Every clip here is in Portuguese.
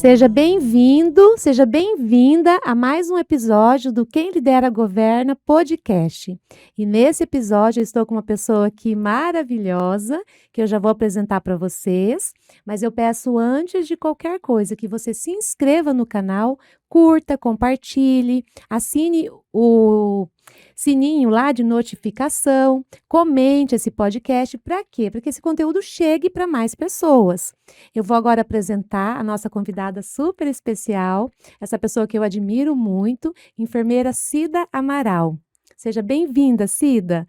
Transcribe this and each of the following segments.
Seja bem-vindo, seja bem-vinda a mais um episódio do Quem Lidera Governa podcast. E nesse episódio eu estou com uma pessoa aqui maravilhosa, que eu já vou apresentar para vocês, mas eu peço antes de qualquer coisa que você se inscreva no canal, curta, compartilhe, assine o sininho lá de notificação, comente esse podcast, para quê? Para que esse conteúdo chegue para mais pessoas. Eu vou agora apresentar a nossa convidada super especial, essa pessoa que eu admiro muito, enfermeira Cida Amaral. Seja bem-vinda, Cida.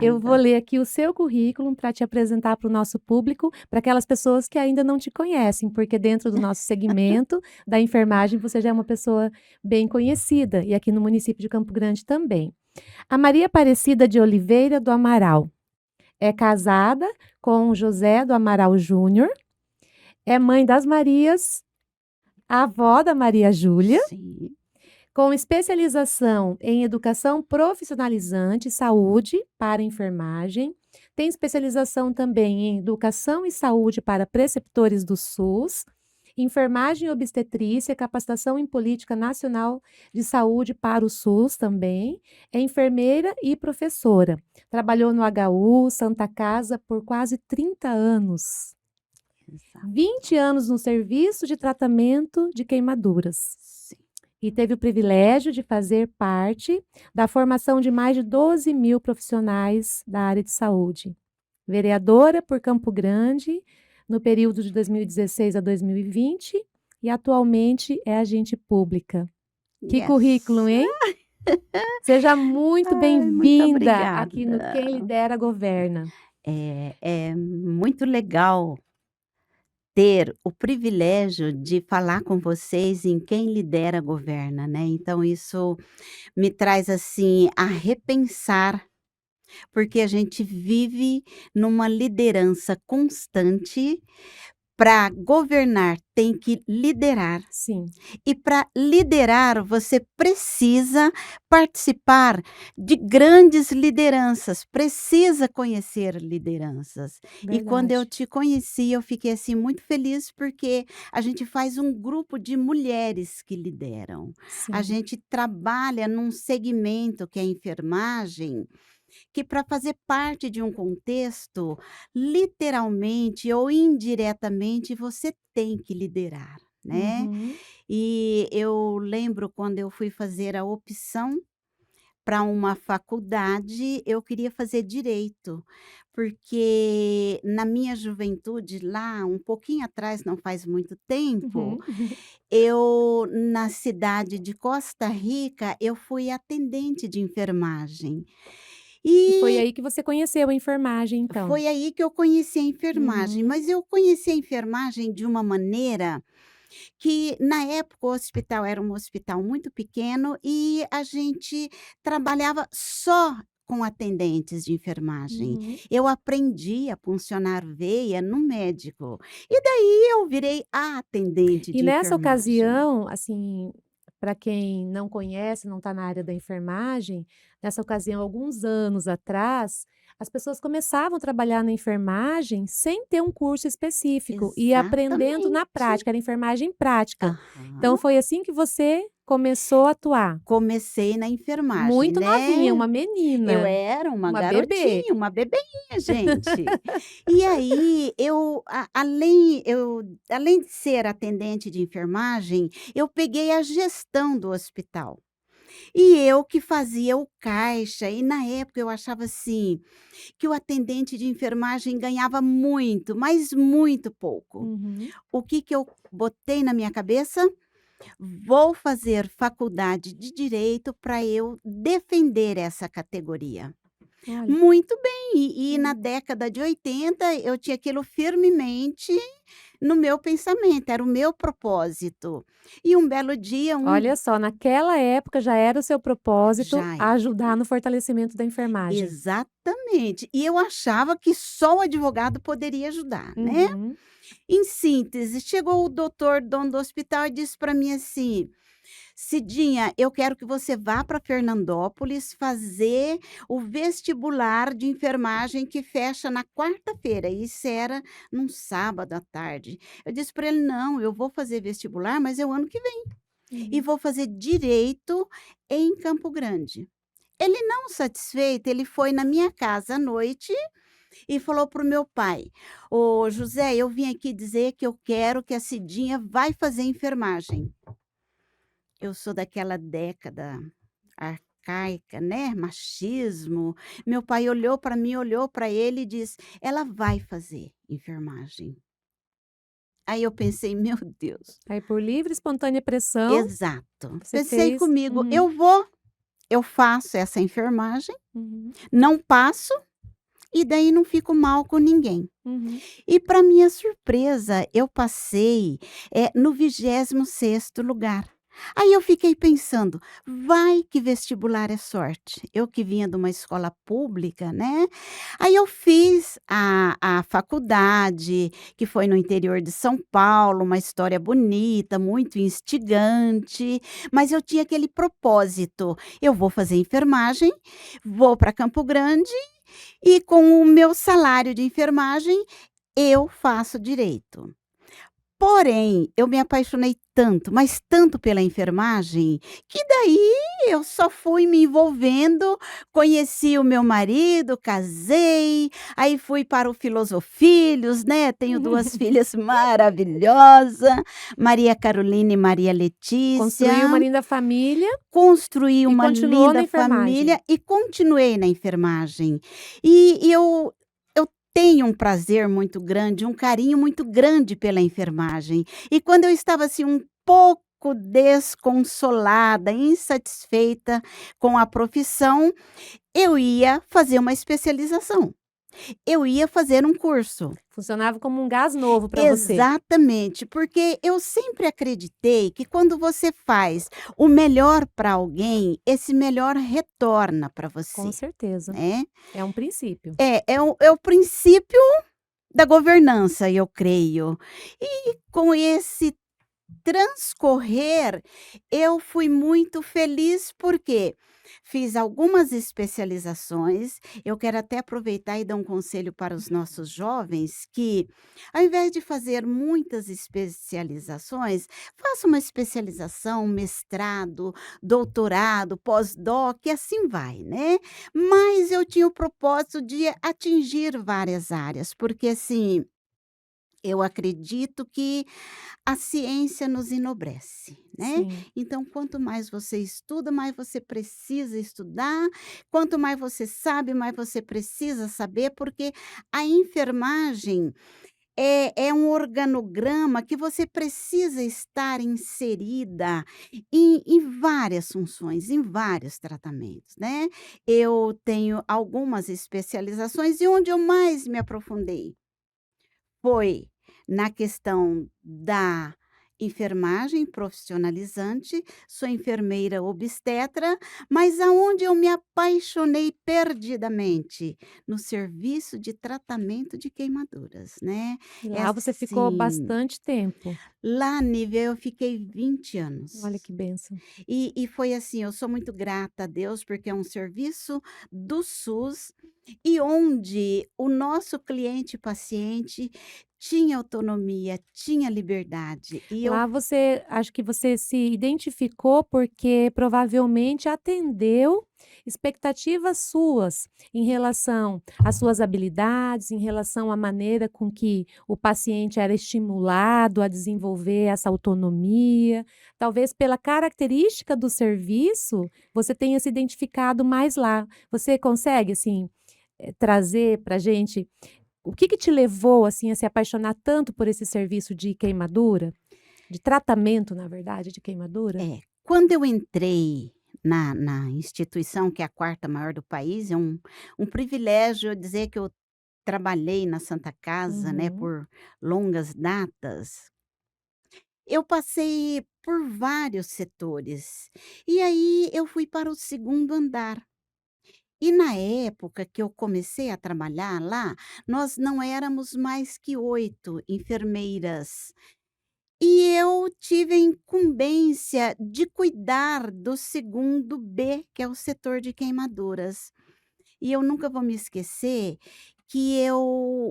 Eu vou Obrigada. ler aqui o seu currículo para te apresentar para o nosso público, para aquelas pessoas que ainda não te conhecem, porque dentro do nosso segmento da enfermagem você já é uma pessoa bem conhecida, e aqui no município de Campo Grande também. A Maria Aparecida de Oliveira do Amaral é casada com José do Amaral Júnior, é mãe das Marias, a avó da Maria Júlia, Sim. com especialização em educação profissionalizante e saúde para enfermagem. Tem especialização também em educação e saúde para preceptores do SUS, enfermagem e obstetrícia, capacitação em política nacional de saúde para o SUS também. É enfermeira e professora. Trabalhou no HU, Santa Casa, por quase 30 anos. Exato. 20 anos no serviço de tratamento de queimaduras. Sim. E teve o privilégio de fazer parte da formação de mais de 12 mil profissionais da área de saúde. Vereadora por Campo Grande, no período de 2016 a 2020, e atualmente é agente pública. Que Yes. currículo, hein? Seja muito Ai, muito bem-vinda aqui no obrigada. Quem Lidera Governa. É muito legal ter o privilégio de falar com vocês em Quem Lidera Governa, né. Então isso me traz, assim, a repensar, porque a gente vive numa liderança constante. Para governar tem que liderar. Sim, E para liderar, você precisa participar de grandes lideranças, precisa conhecer lideranças. E quando eu verdade. te conheci, eu fiquei assim muito feliz porque a gente faz um grupo de mulheres que lideram. A Sim, gente trabalha num segmento que é a enfermagem, que para fazer parte de um contexto, literalmente ou indiretamente, você tem que liderar, né. uhum, E eu lembro quando eu fui fazer a opção para uma faculdade, eu queria fazer direito, porque na minha juventude, lá um pouquinho atrás, não faz muito tempo, uhum. eu na cidade de Costa Rica, eu fui atendente de enfermagem. E foi E aí que você conheceu a enfermagem, então? foi aí que eu conheci a enfermagem, Uhum. mas eu conheci a enfermagem de uma maneira que, na época, o hospital era um hospital muito pequeno e a gente trabalhava só com atendentes de enfermagem. Uhum. Eu aprendi a puncionar veia no médico, e daí eu virei a atendente E de nessa enfermagem. ocasião, assim, para quem não conhece, não está na área da enfermagem, nessa ocasião, alguns anos atrás, as pessoas começavam a trabalhar na enfermagem sem ter um curso específico e aprendendo na Exatamente. prática, era enfermagem prática. Então Aham. foi assim que você começou a atuar? Comecei na enfermagem, Muito novinha, né. uma Eu menina, era uma uma bebê. garotinha, uma bebinha, gente. E aí eu além de ser atendente de enfermagem, eu peguei a gestão do hospital. E eu que fazia o caixa, e na época eu achava assim, que o atendente de enfermagem ganhava muito, mas muito pouco. Uhum. O que que eu botei na minha cabeça? Vou fazer faculdade de direito para eu defender essa categoria. Olha, Muito bem, e na olha. década de 80 eu tinha aquilo firmemente no meu pensamento, era o meu propósito. E um belo dia Olha só, naquela época já era o seu propósito já é, ajudar no fortalecimento da enfermagem. exatamente. E eu achava que só o advogado poderia ajudar, né. Uhum. Em síntese, chegou o doutor, dono do hospital, e disse para mim assim: Cidinha, eu quero que você vá para Fernandópolis fazer o vestibular de enfermagem que fecha na quarta-feira", isso era num sábado à tarde. Eu disse para ele: "Não, eu vou fazer vestibular, mas é o ano que vem, e Uhum. vou fazer direito em Campo Grande". Ele não satisfeito, ele foi na minha casa à noite e falou para o meu pai: "Ô José, eu vim aqui dizer que eu quero que a Cidinha vai fazer enfermagem". Eu sou daquela década arcaica, né, machismo. Meu pai olhou para mim, olhou para ele e disse: "Ela vai fazer enfermagem". Aí eu pensei: "Meu Deus". Aí por livre e espontânea pressão, Exato. você Pensei fez comigo: uhum, "Eu vou, eu faço essa enfermagem, uhum, não passo e daí não fico mal com ninguém". uhum. E para minha surpresa, eu passei, no 26º lugar. Aí eu fiquei pensando: "Vai que vestibular é sorte". Eu que vinha de uma escola pública, né, aí eu fiz a faculdade, que foi no interior de São Paulo, uma história bonita, muito instigante, mas eu tinha aquele propósito: "Eu vou fazer enfermagem, vou para Campo Grande e com o meu salário de enfermagem eu faço direito". Porém, eu me apaixonei tanto, mas tanto pela enfermagem, que daí eu só fui me envolvendo, conheci o meu marido, casei, aí fui para o Filosofilhos, né, tenho 2 filhas maravilhosa, Maria Carolina e Maria Construiu Letícia, uma linda família construí e uma continuou na linda enfermagem. família e continuei na enfermagem. E eu tenho um prazer muito grande, um carinho muito grande pela enfermagem. E quando eu estava, assim, um pouco desconsolada, insatisfeita com a profissão, eu ia fazer uma especialização, eu ia fazer um curso. Funcionava como um gás novo para você. Exatamente, porque eu sempre acreditei que quando você faz o melhor para alguém, esse melhor retorna para Com você, certeza. né. É um princípio. É o princípio da governança, eu creio. E com esse transcorrer, eu fui muito feliz, porque fiz algumas especializações. Eu quero até aproveitar e dar um conselho para os nossos jovens que, ao invés de fazer muitas especializações, faça uma especialização, mestrado, doutorado, pós-doc, e assim vai, né. Mas eu tinha o propósito de atingir várias áreas, porque assim, eu acredito que a ciência nos enobrece, né. Sim. Então, quanto mais você estuda, mais você precisa estudar, quanto mais você sabe, mais você precisa saber, porque a enfermagem é um organograma que você precisa estar inserida em várias funções, em vários tratamentos, né. Eu tenho algumas especializações e onde eu mais me aprofundei foi na questão da enfermagem profissionalizante, sou enfermeira obstetra, mas aonde eu me apaixonei perdidamente? No serviço de tratamento de queimaduras, né. E É lá você ficou assim, bastante tempo. lá nível eu fiquei 20 Olha anos. que bênção. E foi assim, eu sou muito grata a Deus, porque é um serviço do SUS e onde o nosso cliente paciente tinha autonomia, tinha liberdade. E eu Lá você acho que você se identificou, porque provavelmente atendeu expectativas suas em relação às suas habilidades, em relação à maneira com que o paciente era estimulado a desenvolver essa autonomia. Talvez pela característica do serviço, você tenha se identificado mais lá. Você consegue, assim, trazer pra gente o que que te levou, assim, a se apaixonar tanto por esse serviço de queimadura? De tratamento, na verdade, de queimadura? quando eu entrei na instituição, que é a quarta maior do país, é um privilégio eu dizer que eu trabalhei na Santa Casa, né, Uhum. por longas datas. Eu passei por vários setores, e aí eu fui para o segundo andar. E na época que eu comecei a trabalhar lá, nós não éramos mais que 8 enfermeiras. E eu tive a incumbência de cuidar do segundo B, que é o setor de queimaduras. E eu nunca vou me esquecer que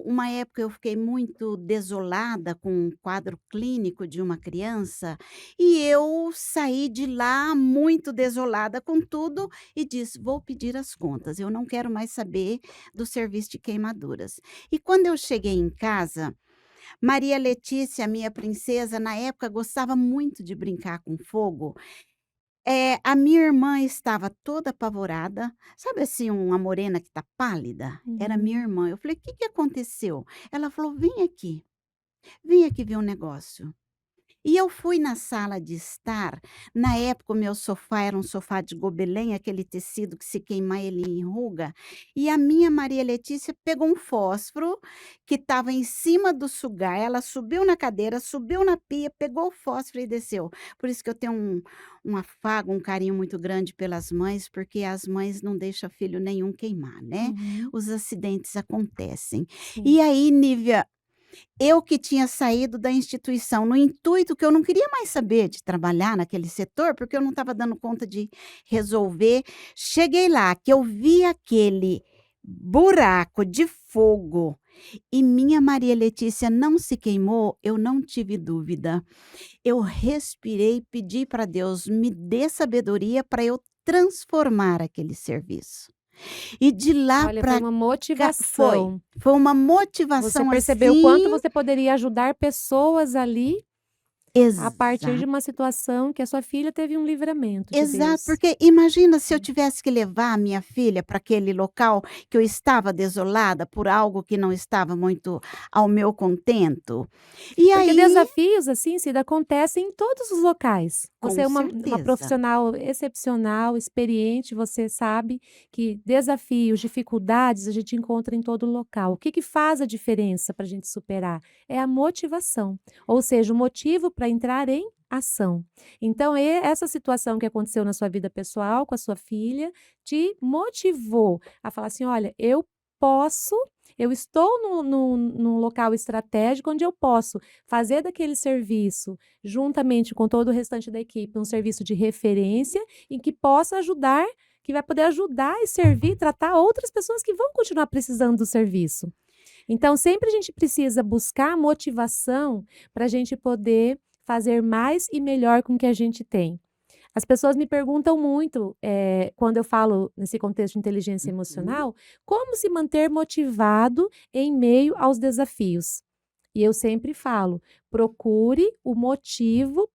uma época eu fiquei muito desolada com um quadro clínico de uma criança, e eu saí de lá muito desolada com tudo e disse: "Vou pedir as contas, eu não quero mais saber do serviço de queimaduras". E quando eu cheguei em casa, Maria Letícia, minha princesa, na época gostava muito de brincar com fogo. A minha irmã estava toda apavorada, sabe assim, uma morena que está pálida? Era minha Uhum. irmã. Eu falei: "O que que aconteceu?" Ela falou: vem aqui ver um negócio". E eu fui na sala de estar, na época o meu sofá era um sofá de gobelém, aquele tecido que se queimar ele enruga, e a minha Maria Letícia pegou um fósforo que estava em cima do sugar, ela subiu na cadeira, subiu na pia, pegou o fósforo e desceu. Por isso que eu tenho um afago, um carinho muito grande pelas mães, porque as mães não deixam filho nenhum queimar, né. Uhum. Os acidentes acontecem. Sim. E aí, Nívia, eu que tinha saído da instituição no intuito que eu não queria mais saber de trabalhar naquele setor, porque eu não estava dando conta de resolver. Cheguei lá, que eu vi aquele buraco de fogo e minha Maria Letícia não se queimou, eu não tive dúvida. Eu respirei, pedi para Deus me dê sabedoria para eu transformar aquele serviço. E de lá Olha, foi para uma cá foi, motivação. foi uma Você motivação percebeu o quanto assim. você poderia ajudar pessoas ali, a partir de Exato, uma situação que a sua filha teve um livramento de exato, Deus. porque imagina se eu tivesse que levar a minha filha para aquele local que eu estava desolada por algo que não estava muito ao meu contento. E Porque aí, desafios, assim, Cida, acontecem em todos os locais. Você com é uma certeza, profissional excepcional, experiente, você sabe que desafios, dificuldades a gente encontra em todo local. O que que faz a diferença para a gente superar? É a motivação, ou seja, o motivo para entrar em ação. Então, essa situação que aconteceu na sua vida pessoal com a sua filha te motivou a falar assim: olha, posso, eu estou num local estratégico onde eu posso fazer daquele serviço, juntamente com todo o restante da equipe, um serviço de referência em que possa ajudar, que vai poder ajudar e servir, tratar outras pessoas que vão continuar precisando do serviço. Então, sempre a gente precisa buscar motivação para a gente poder fazer mais e melhor com o que a gente tem. As pessoas me perguntam muito, quando eu falo nesse contexto de inteligência uhum, emocional, como se manter motivado em meio aos desafios. E eu sempre falo: procure o motivo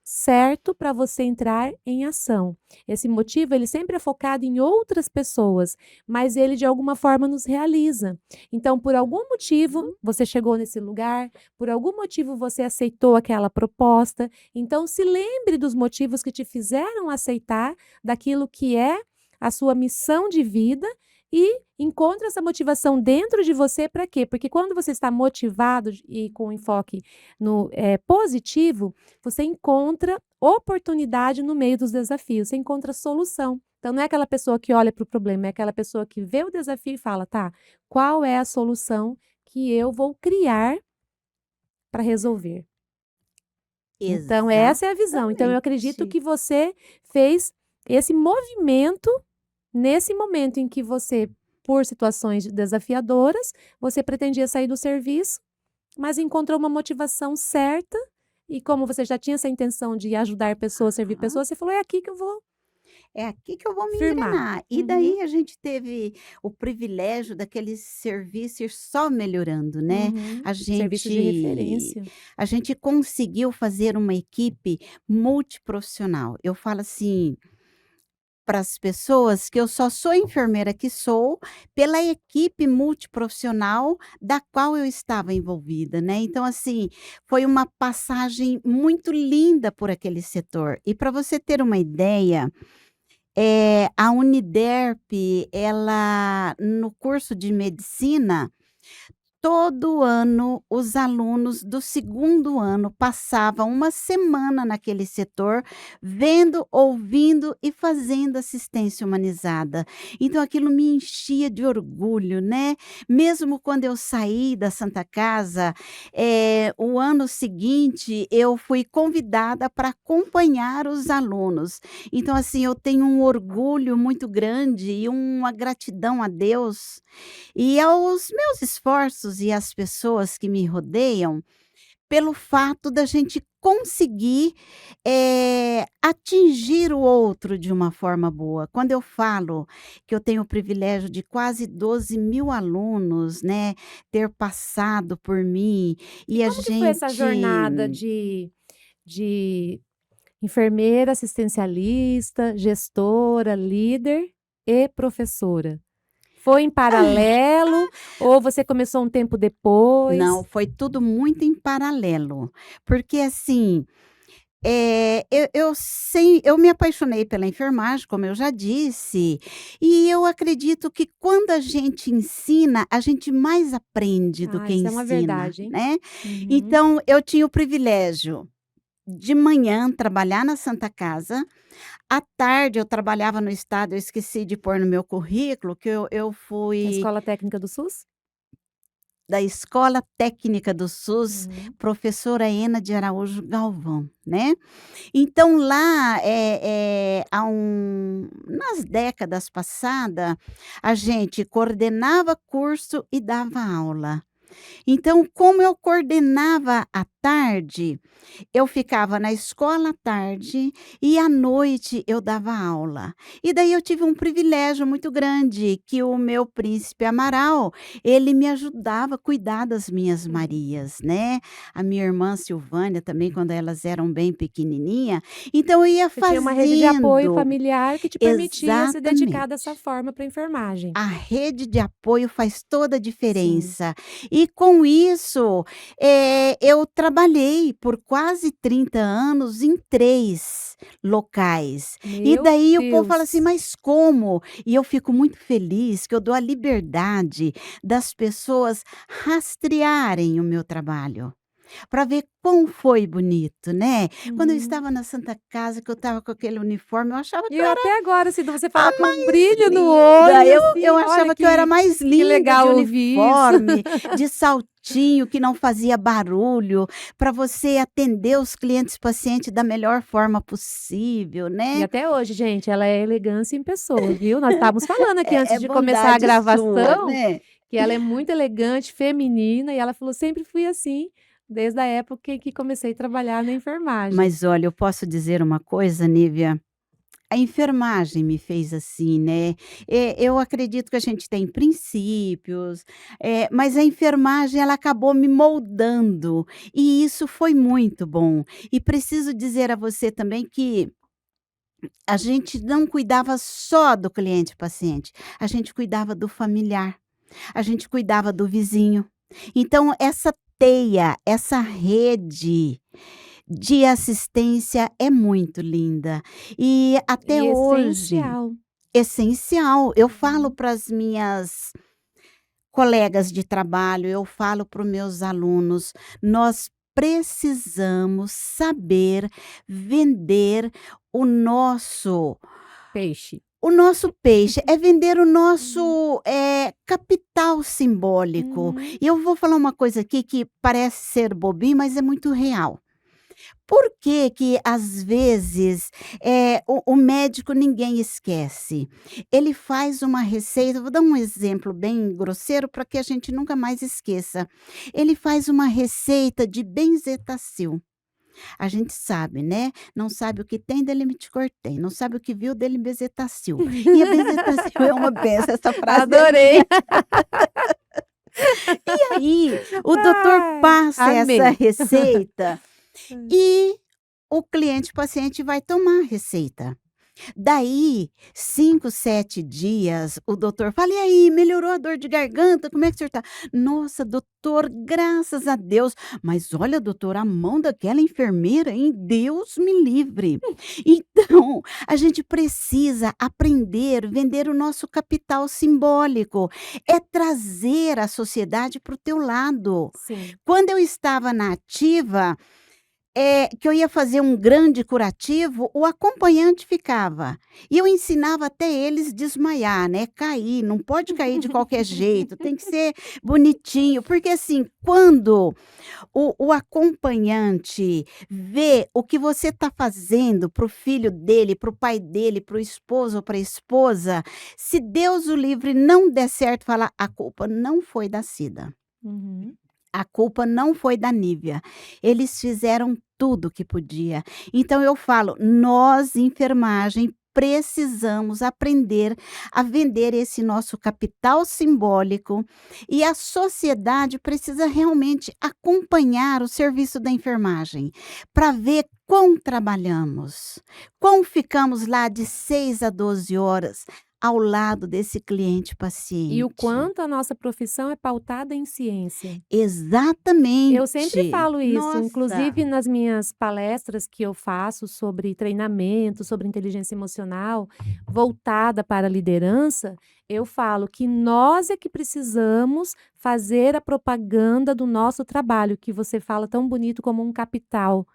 certo para você entrar em ação. Esse motivo, ele sempre é focado em outras pessoas, mas ele de alguma forma nos realiza. Então, por algum motivo, uhum. você chegou nesse lugar, por algum motivo você aceitou aquela proposta. Então, se lembre dos motivos que te fizeram aceitar daquilo que é a sua missão de vida e encontre essa motivação dentro de você para quê? Porque quando você está motivado e com enfoque no positivo, você encontra oportunidade no meio dos desafios, você encontra solução. Então, não é aquela pessoa que olha para o problema, é aquela pessoa que vê o desafio e fala: tá, qual é a solução que eu vou criar para resolver? Então, essa é a visão. Então, eu acredito Exatamente. que você fez esse movimento nesse momento em que você, por situações desafiadoras, você pretendia sair do serviço, mas encontrou uma motivação certa, e como você já tinha essa intenção de ajudar pessoas, servir Aham. pessoas, você falou: "É aqui que eu vou É aqui que eu vou me firmar". engrenar. E Uhum, daí a gente teve o privilégio daquele serviço ir só melhorando, né. uhum. A Serviço de gente referência. a gente conseguiu fazer uma equipe multiprofissional. Eu falo assim para as pessoas que eu só sou enfermeira que sou pela equipe multiprofissional da qual eu estava envolvida, né. Então, assim, foi uma passagem muito linda por aquele setor. E para você ter uma ideia, a Uniderp, ela no curso de medicina, todo ano, os alunos do segundo ano passavam uma semana naquele setor, vendo, ouvindo e fazendo assistência humanizada. Então aquilo me enchia de orgulho, né. Mesmo quando eu saí da Santa Casa, o ano seguinte eu fui convidada para acompanhar os alunos. Então, assim, eu tenho um orgulho muito grande e uma gratidão a Deus e aos meus esforços e às pessoas que me rodeiam, pelo fato da gente conseguir, atingir o outro de uma forma boa. Quando eu falo que eu tenho o privilégio de quase 12.000 alunos, né, ter passado por mim E e a como que foi essa gente jornada de enfermeira, assistencialista, gestora, líder e professora? Foi em paralelo ou você começou um tempo não, depois? foi tudo muito em paralelo, porque assim, eu me apaixonei pela enfermagem, como eu já disse, e eu acredito que quando a gente ensina, a gente mais aprende do Ah, que isso é uma ensina, verdade, hein? né. Uhum. Então eu tinha o privilégio de manhã trabalhar na Santa Casa, à tarde eu trabalhava no estado, eu esqueci de pôr no meu currículo que eu A fui Escola Técnica do SUS? da Escola Técnica do SUS, Uhum. professora Ena de Araújo Galvão, né. Então lá, nas décadas passada, a gente coordenava curso e dava aula. Então, como eu coordenava à tarde, eu ficava na escola à tarde e à noite eu dava aula. E daí eu tive um privilégio muito grande, que o meu príncipe Amaral, ele me ajudava a cuidar das minhas Uhum. Marias, né. A minha irmã Silvânia também, quando elas eram bem pequenininha, então eu ia Você tinha uma rede de apoio fazendo familiar que te permitia se dedicar dessa exatamente. forma para a enfermagem. A rede de apoio faz toda a Sim. diferença. E com isso, eu trabalhei por quase 30 anos em 3 locais. E Meu daí o povo fala assim: Deus! "Mas como?" E eu fico muito feliz que eu dou a liberdade das pessoas rastrearem o meu trabalho. Para ver quão foi bonito, né. Quando eu Uhum. estava na Santa Casa, que eu estava com aquele uniforme, eu achava E que eu eu era até agora, assim, você a fala com um mais brilho no linda, olho, eu assim, olha achava que eu era mais que linda de legal ouvir isso. uniforme, de saltinho que não fazia barulho, para você atender os clientes, pacientes da melhor forma possível, E né. até hoje, gente, ela é elegância em pessoa, viu. Nós estávamos falando aqui É antes de começar a bondade sua, gravação, né. que ela é muito elegante, feminina, e ela falou: "Sempre fui assim, desde a época em que comecei a trabalhar na enfermagem". Mas olha, eu posso dizer uma coisa, Nívia, a enfermagem me fez assim, né. Eu acredito que a gente tem princípios, mas a enfermagem ela acabou me moldando, e isso foi muito bom. E preciso dizer a você também que a gente não cuidava só do cliente paciente, a gente cuidava do familiar, a gente cuidava do vizinho. Então essa teia, essa rede de assistência é muito linda. E até E hoje essencial. essencial. Eu falo Uhum. para as minhas colegas de trabalho, eu falo para os meus alunos, nós precisamos saber vender o nosso Peixe. o nosso peixe, é vender o Uhum. nosso, capital simbólico. Uhum. E eu vou falar uma coisa aqui que parece ser bobinho, mas é muito real. Por que que às vezes, o médico ninguém esquece? Ele faz uma receita, vou dar um exemplo bem grosseiro para que a gente nunca mais esqueça. Ele faz uma receita de benzetacil. A gente sabe, né, não sabe o que tem, dele me te cortei, não sabe o que viu, dele benzetacil. E a benzetacil é uma benção, essa frase é minha. Adorei. E aí, o doutor Ai, passa essa amei. receita e o cliente, o paciente vai tomar a receita. Daí, 5, 7 dias, o doutor fala: "E aí, melhorou a dor de garganta? Como é que o senhor tá?" "Nossa, doutor, graças a Deus. Mas olha, doutor, a mão daquela enfermeira, hein, Deus me livre." Então, a gente precisa aprender, vender o nosso capital simbólico, é trazer a sociedade para o teu lado. Sim. Quando eu estava na ativa, que eu ia fazer um grande curativo, o acompanhante ficava. E eu ensinava até eles desmaiar, né, cair, não pode cair de qualquer jeito, tem que ser bonitinho, porque assim, quando o acompanhante vê o que você está fazendo para o filho dele, para o pai dele, para o esposo ou para a esposa, se Deus o livre não der certo, fala: "A culpa não foi da Cida. Uhum. A culpa não foi da Nívia. Eles fizeram tudo o que podia." Então eu falo, nós enfermagem precisamos aprender a vender esse nosso capital simbólico e a sociedade precisa realmente acompanhar o serviço da enfermagem para ver quão trabalhamos, quão ficamos lá de 6 a 12 horas ao lado desse cliente E o paciente. quanto a nossa profissão é pautada em ciência. Eu sempre Exatamente. falo isso, Nossa, inclusive nas minhas palestras que eu faço sobre treinamento, sobre inteligência emocional, voltada para a liderança, eu falo que nós é que precisamos fazer a propaganda do nosso trabalho, que você fala tão bonito como um capital.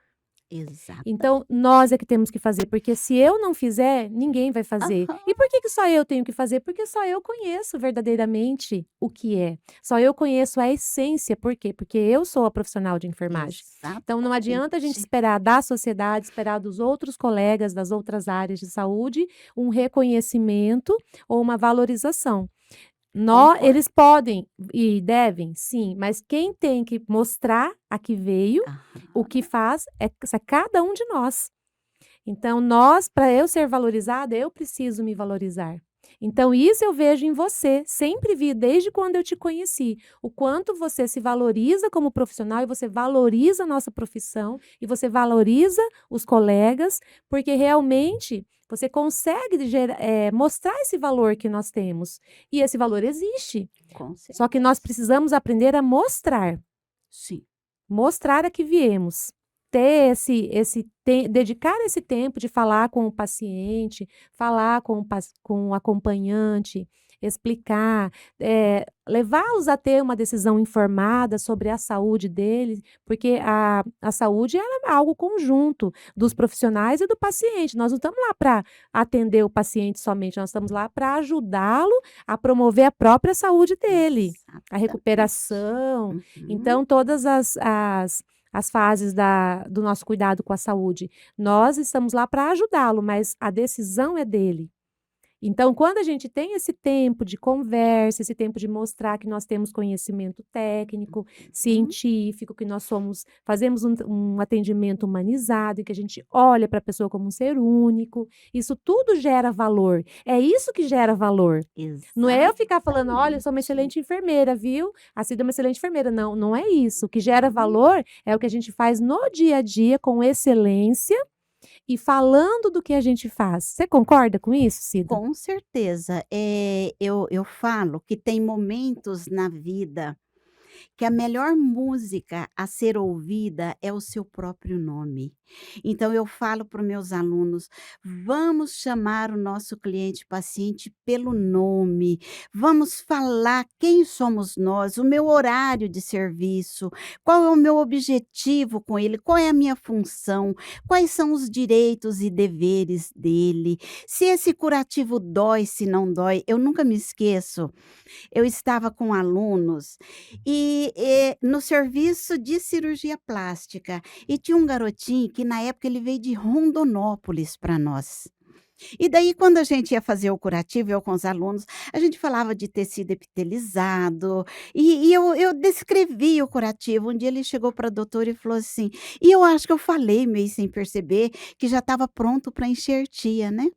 exata Então, nós é que temos que fazer, porque se eu não fizer, ninguém vai fazer. aham, E por que que só eu tenho que fazer? Porque só eu conheço verdadeiramente o que é. Só eu conheço a essência. Por quê? Porque eu sou a profissional de enfermagem. Então, não adianta a gente exatamente. esperar da sociedade, esperar dos outros colegas das outras áreas de saúde um reconhecimento ou uma valorização. Concordo. Eles podem e devem, sim, mas quem tem que mostrar a que veio, o Aham, que faz é cada um de nós. Então nós, para eu ser valorizada, eu preciso me valorizar. Então isso eu vejo em você, sempre vi desde quando eu te conheci, o quanto você se valoriza como profissional e você valoriza a nossa profissão e você valoriza os colegas, porque realmente você consegue mostrar esse valor que nós temos. E esse valor existe. com Só que nós certeza. precisamos aprender a mostrar. Sim. Mostrar a que viemos. Ter dedicar esse tempo de falar com o paciente, falar com o acompanhante, explicar, levá-los a ter uma decisão informada sobre a saúde deles, porque a saúde ela é algo conjunto dos profissionais e do paciente. Nós não estamos lá para atender o paciente somente, nós estamos lá para ajudá-lo a promover a própria saúde dele, a Exatamente. recuperação. Uhum. Então, todas as fases do nosso cuidado com a saúde. Nós estamos lá para ajudá-lo, mas a decisão é dele. Então, quando a gente tem esse tempo de conversa, esse tempo de mostrar que nós temos conhecimento técnico, Uhum. científico, que nós fazemos um atendimento humanizado, em que a gente olha para a pessoa como um ser único, isso tudo gera valor. É isso que gera valor. Não é eu ficar falando, olha, eu sou uma Exatamente. excelente enfermeira, viu? A Cida é uma excelente enfermeira. Não, não é isso. O que gera Uhum. valor é o que a gente faz no dia a dia com excelência e falando do que a gente faz. Você concorda com isso, Cida? Com certeza. Eu falo que tem momentos na vida que a melhor música a ser ouvida é o seu próprio nome. Então eu falo para os meus alunos: "Vamos chamar o nosso cliente paciente pelo nome, vamos falar quem somos nós, o meu horário de serviço, qual é o meu objetivo com ele, qual é a minha função, quais são os direitos e deveres dele, se esse curativo dói, se não dói." Eu nunca me esqueço, eu estava com alunos no serviço de cirurgia plástica, e tinha um garotinho que na época ele veio de Rondonópolis para nós. E daí quando a gente ia fazer o curativo, eu com os alunos, a gente falava de tecido epitelizado, e eu descrevi o curativo. Um dia ele chegou para a doutora e falou assim, e eu acho que eu falei meio sem perceber, que já estava pronto para enxertia, né.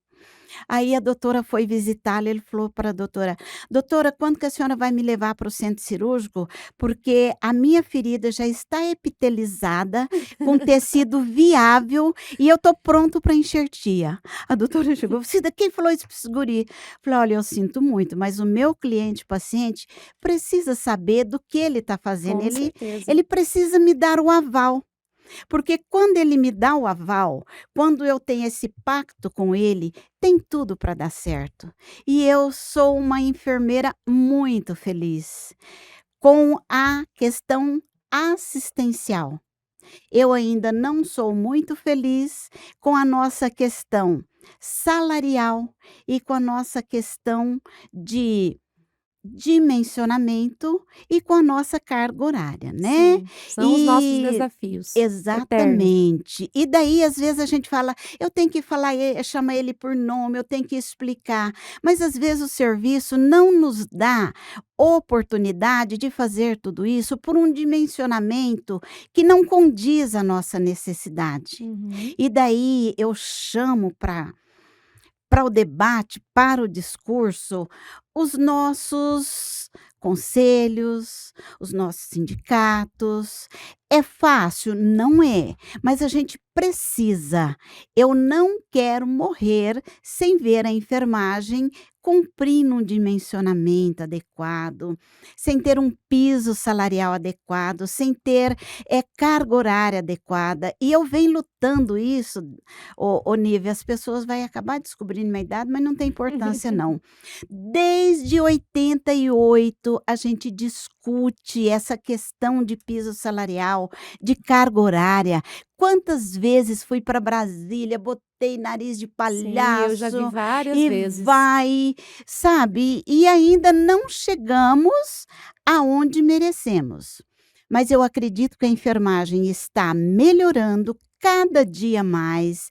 Aí a doutora foi visitá-lo, ele falou para a doutora: "Doutora, quando que a senhora vai me levar para o centro cirúrgico? Porque a minha ferida já está epitelizada, com tecido viável, e eu estou pronto para enxertia". A doutora chegou: "Cida, quem falou isso para esse guri?" Falei: "Olha, eu sinto muito, mas o meu cliente, paciente, precisa saber do que ele está fazendo, Com ele certeza. ele precisa me dar o aval". Porque quando ele me dá o aval, quando eu tenho esse pacto com ele, tem tudo para dar certo. E eu sou uma enfermeira muito feliz com a questão assistencial. Eu ainda não sou muito feliz com a nossa questão salarial e com a nossa questão de dimensionamento e com a nossa carga horária, né. Sim, são os nossos E desafios eternos. exatamente. E daí, às vezes, a gente fala: "Eu tenho que falar chamar ele por nome, eu tenho que explicar", mas às vezes o serviço não nos dá oportunidade de fazer tudo isso por um dimensionamento que não condiz à nossa necessidade. Uhum. E daí eu chamo para o debate, para o discurso, os nossos conselhos, os nossos sindicatos. É fácil? Não é, mas a gente precisa. Eu não quero morrer sem ver a enfermagem cumprindo um dimensionamento adequado, sem ter um piso salarial adequado, sem ter, carga horária adequada. E eu venho lutando isso, ô Nívia, as pessoas vai acabar descobrindo minha idade, mas não tem importância não. Desde 88 a gente discute essa questão de piso salarial, de carga horária. Quantas vezes fui para Brasília, botei nariz de Sim, eu já vi palhaço várias e vezes. vai, sabe, e ainda não chegamos aonde merecemos. Mas eu acredito que a enfermagem está melhorando cada dia mais,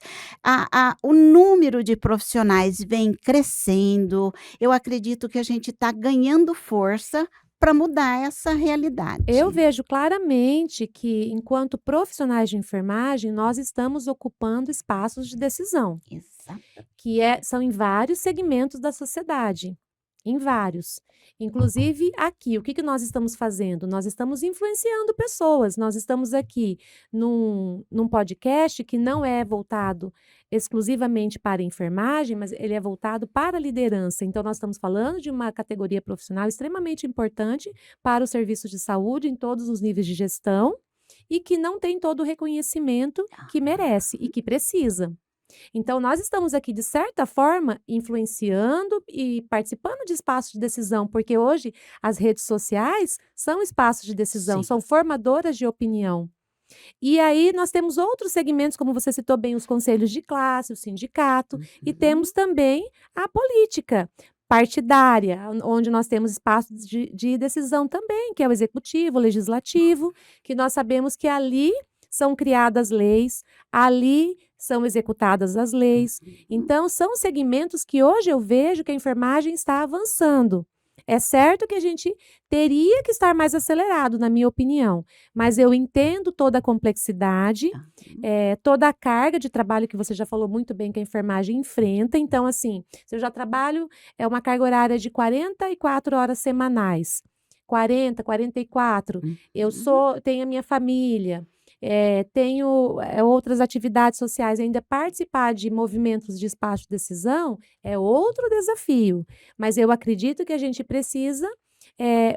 o número de profissionais vem crescendo, eu acredito que a gente está ganhando força para mudar essa Eu realidade. vejo claramente que, enquanto profissionais de enfermagem, nós estamos ocupando espaços de decisão, Exata são em vários segmentos da sociedade, em vários. Inclusive aqui, o que que nós estamos fazendo? Nós estamos influenciando pessoas. Nós estamos aqui num podcast que não é voltado exclusivamente para a enfermagem, mas ele é voltado para a liderança. Então, nós estamos falando de uma categoria profissional extremamente importante para o serviço de saúde em todos os níveis de gestão e que não tem todo o reconhecimento que merece e que precisa. Então, nós estamos aqui, de certa forma, influenciando e participando de espaços de decisão, porque hoje as redes sociais são espaços de decisão, sim. são formadoras de opinião. E aí nós temos outros segmentos, como você citou bem, os conselhos de classe, o sindicato, e Uhum. temos também a política partidária, onde nós temos espaços de decisão também, que é o executivo, o legislativo, que nós sabemos que ali são criadas leis, ali são executadas as leis. Uhum. Então, são segmentos que hoje eu vejo que a enfermagem está avançando. É certo que a gente teria que estar mais acelerado, na minha opinião, mas eu entendo toda a complexidade, Aham. toda a carga de trabalho que você já falou muito bem que a enfermagem enfrenta. Então, assim, se eu já trabalho, é uma carga horária de 44 horas semanais, 40, 44, eu Uhum. sou tenho a minha família, tenho, outras atividades sociais, ainda participar de movimentos de espaço de decisão é outro desafio, mas eu acredito que a gente precisa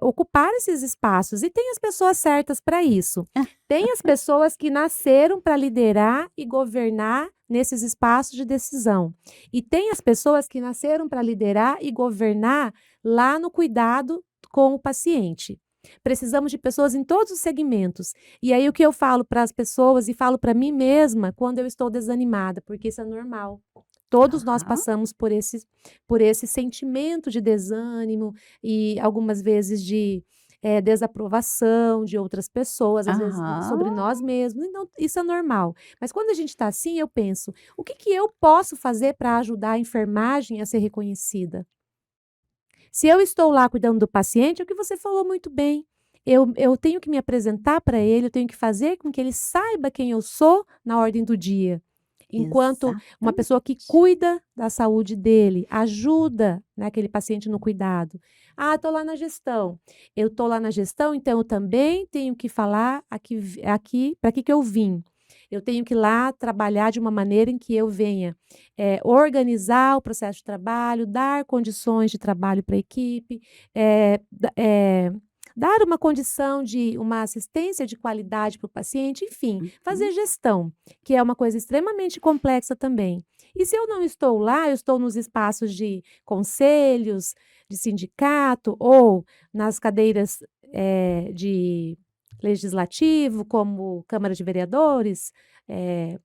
ocupar esses espaços e tem as pessoas certas para isso. Tem as pessoas que nasceram para liderar e governar nesses espaços de decisão. E tem as pessoas que nasceram para liderar e governar lá no cuidado com o paciente. Precisamos de pessoas em todos os segmentos. E aí o que eu falo para as pessoas e falo para mim mesma quando eu estou desanimada, porque isso é normal. Todos nós Aham. passamos por esse sentimento de desânimo e algumas vezes de, desaprovação de outras pessoas, às vezes sobre Aham. nós mesmos, então isso é normal. Mas quando a gente está assim, eu penso: "O que que eu posso fazer para ajudar a enfermagem a ser reconhecida?". Se eu estou lá cuidando do paciente, é o que você falou muito bem, eu tenho que me apresentar para ele, eu tenho que fazer com que ele saiba quem eu sou na ordem do dia. enquanto uma pessoa que Exatamente. cuida da saúde dele, ajuda, né, aquele paciente no cuidado. Ah, estou lá na gestão. Eu estou lá na gestão, então eu também tenho que falar aqui para que eu vim. Eu tenho que ir lá trabalhar de uma maneira em que eu venha organizar o processo de trabalho, dar condições de trabalho para a equipe, dar uma condição de uma assistência de qualidade para o paciente, enfim, Uhum. fazer gestão, que é uma coisa extremamente complexa também. E se eu não estou lá, eu estou nos espaços de conselhos, de sindicato ou nas cadeiras de legislativo, como Câmara de Vereadores, eh,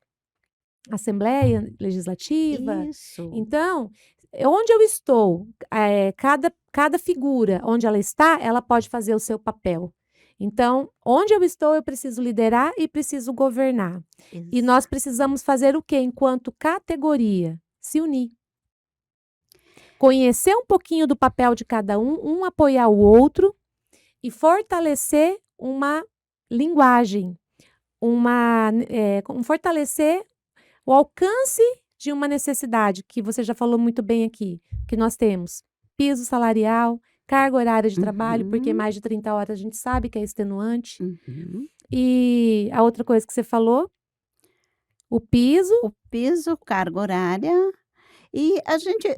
Assembleia Legislativa. Isso. Então, onde eu estou, cada figura, onde ela está, ela pode fazer o seu papel. Então, onde eu estou, eu preciso liderar e preciso governar. E nós Exa precisamos fazer o quê? Enquanto categoria, se unir. Conhecer um pouquinho do papel de cada um apoiar o outro e fortalecer uma linguagem, fortalecer o alcance de uma necessidade, que você já falou muito bem aqui, que nós temos piso salarial, carga horária de trabalho, porque Uhum, mais de 30 horas a gente sabe que é extenuante. uhum. E a outra coisa que você falou, o piso. O piso, carga horária. E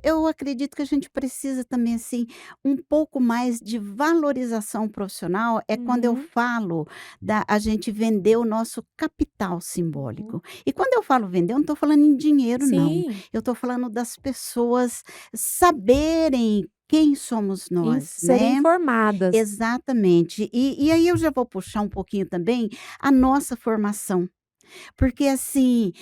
eu acredito que a gente precisa também, assim, um pouco mais de valorização profissional, é quando eu Uhum, falo da a gente vender o nosso capital uhum. simbólico. E quando eu falo vender, eu não estou falando em dinheiro não, Sim, eu estou falando das pessoas saberem quem somos nós, serem né. informadas. Exatamente. E aí eu já vou puxar um pouquinho também a nossa formação. Porque assim,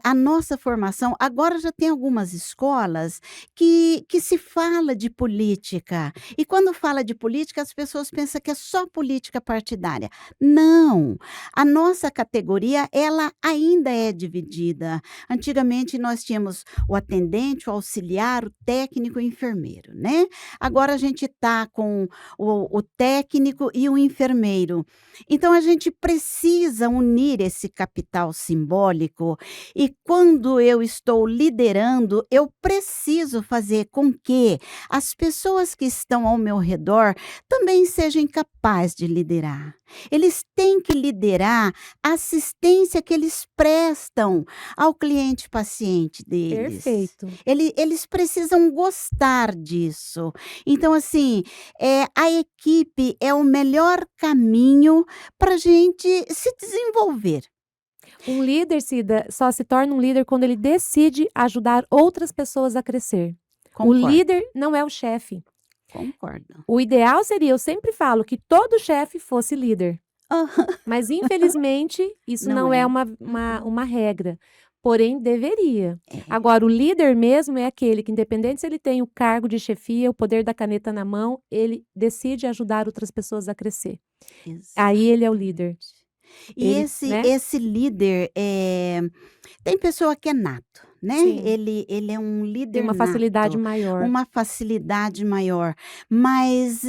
a nossa formação agora já tem algumas escolas que se fala de política, e quando fala de política as pessoas pensam que é só política partidária. Não, a nossa categoria ela ainda é dividida. Antigamente nós tínhamos o atendente, o auxiliar, o técnico e o enfermeiro, né. Agora a gente está com o técnico e o enfermeiro. Então a gente precisa unir esse capital simbólico e quando eu estou liderando, eu preciso fazer com que as pessoas que estão ao meu redor também sejam capazes de liderar. Eles têm que liderar a assistência que eles prestam ao cliente paciente deles. Perfeito. Eles precisam gostar disso. Então, assim, a equipe é o melhor caminho para a gente se desenvolver. Um líder, Cida, só se torna um líder quando ele decide ajudar outras pessoas a crescer. O Concordo, líder não é o chefe. concordo. O ideal seria, eu sempre falo, que todo chefe fosse líder. Aham. Mas, infelizmente, isso Não não é é. Mm-mm. uma regra. Porém, deveria. É, Agora, o líder mesmo é aquele que, independente se ele tem o cargo de chefia, o poder da caneta na mão, ele decide ajudar outras pessoas a crescer. Aí ele é o líder. exatamente. E Ele, esse né? esse líder, tem pessoa que é nato, né, Sim, ele é um tem líder uma facilidade nato, maior. uma facilidade maior, mas,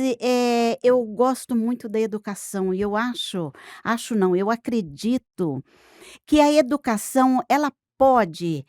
eu gosto muito da educação e eu acho não, eu acredito que a educação ela pode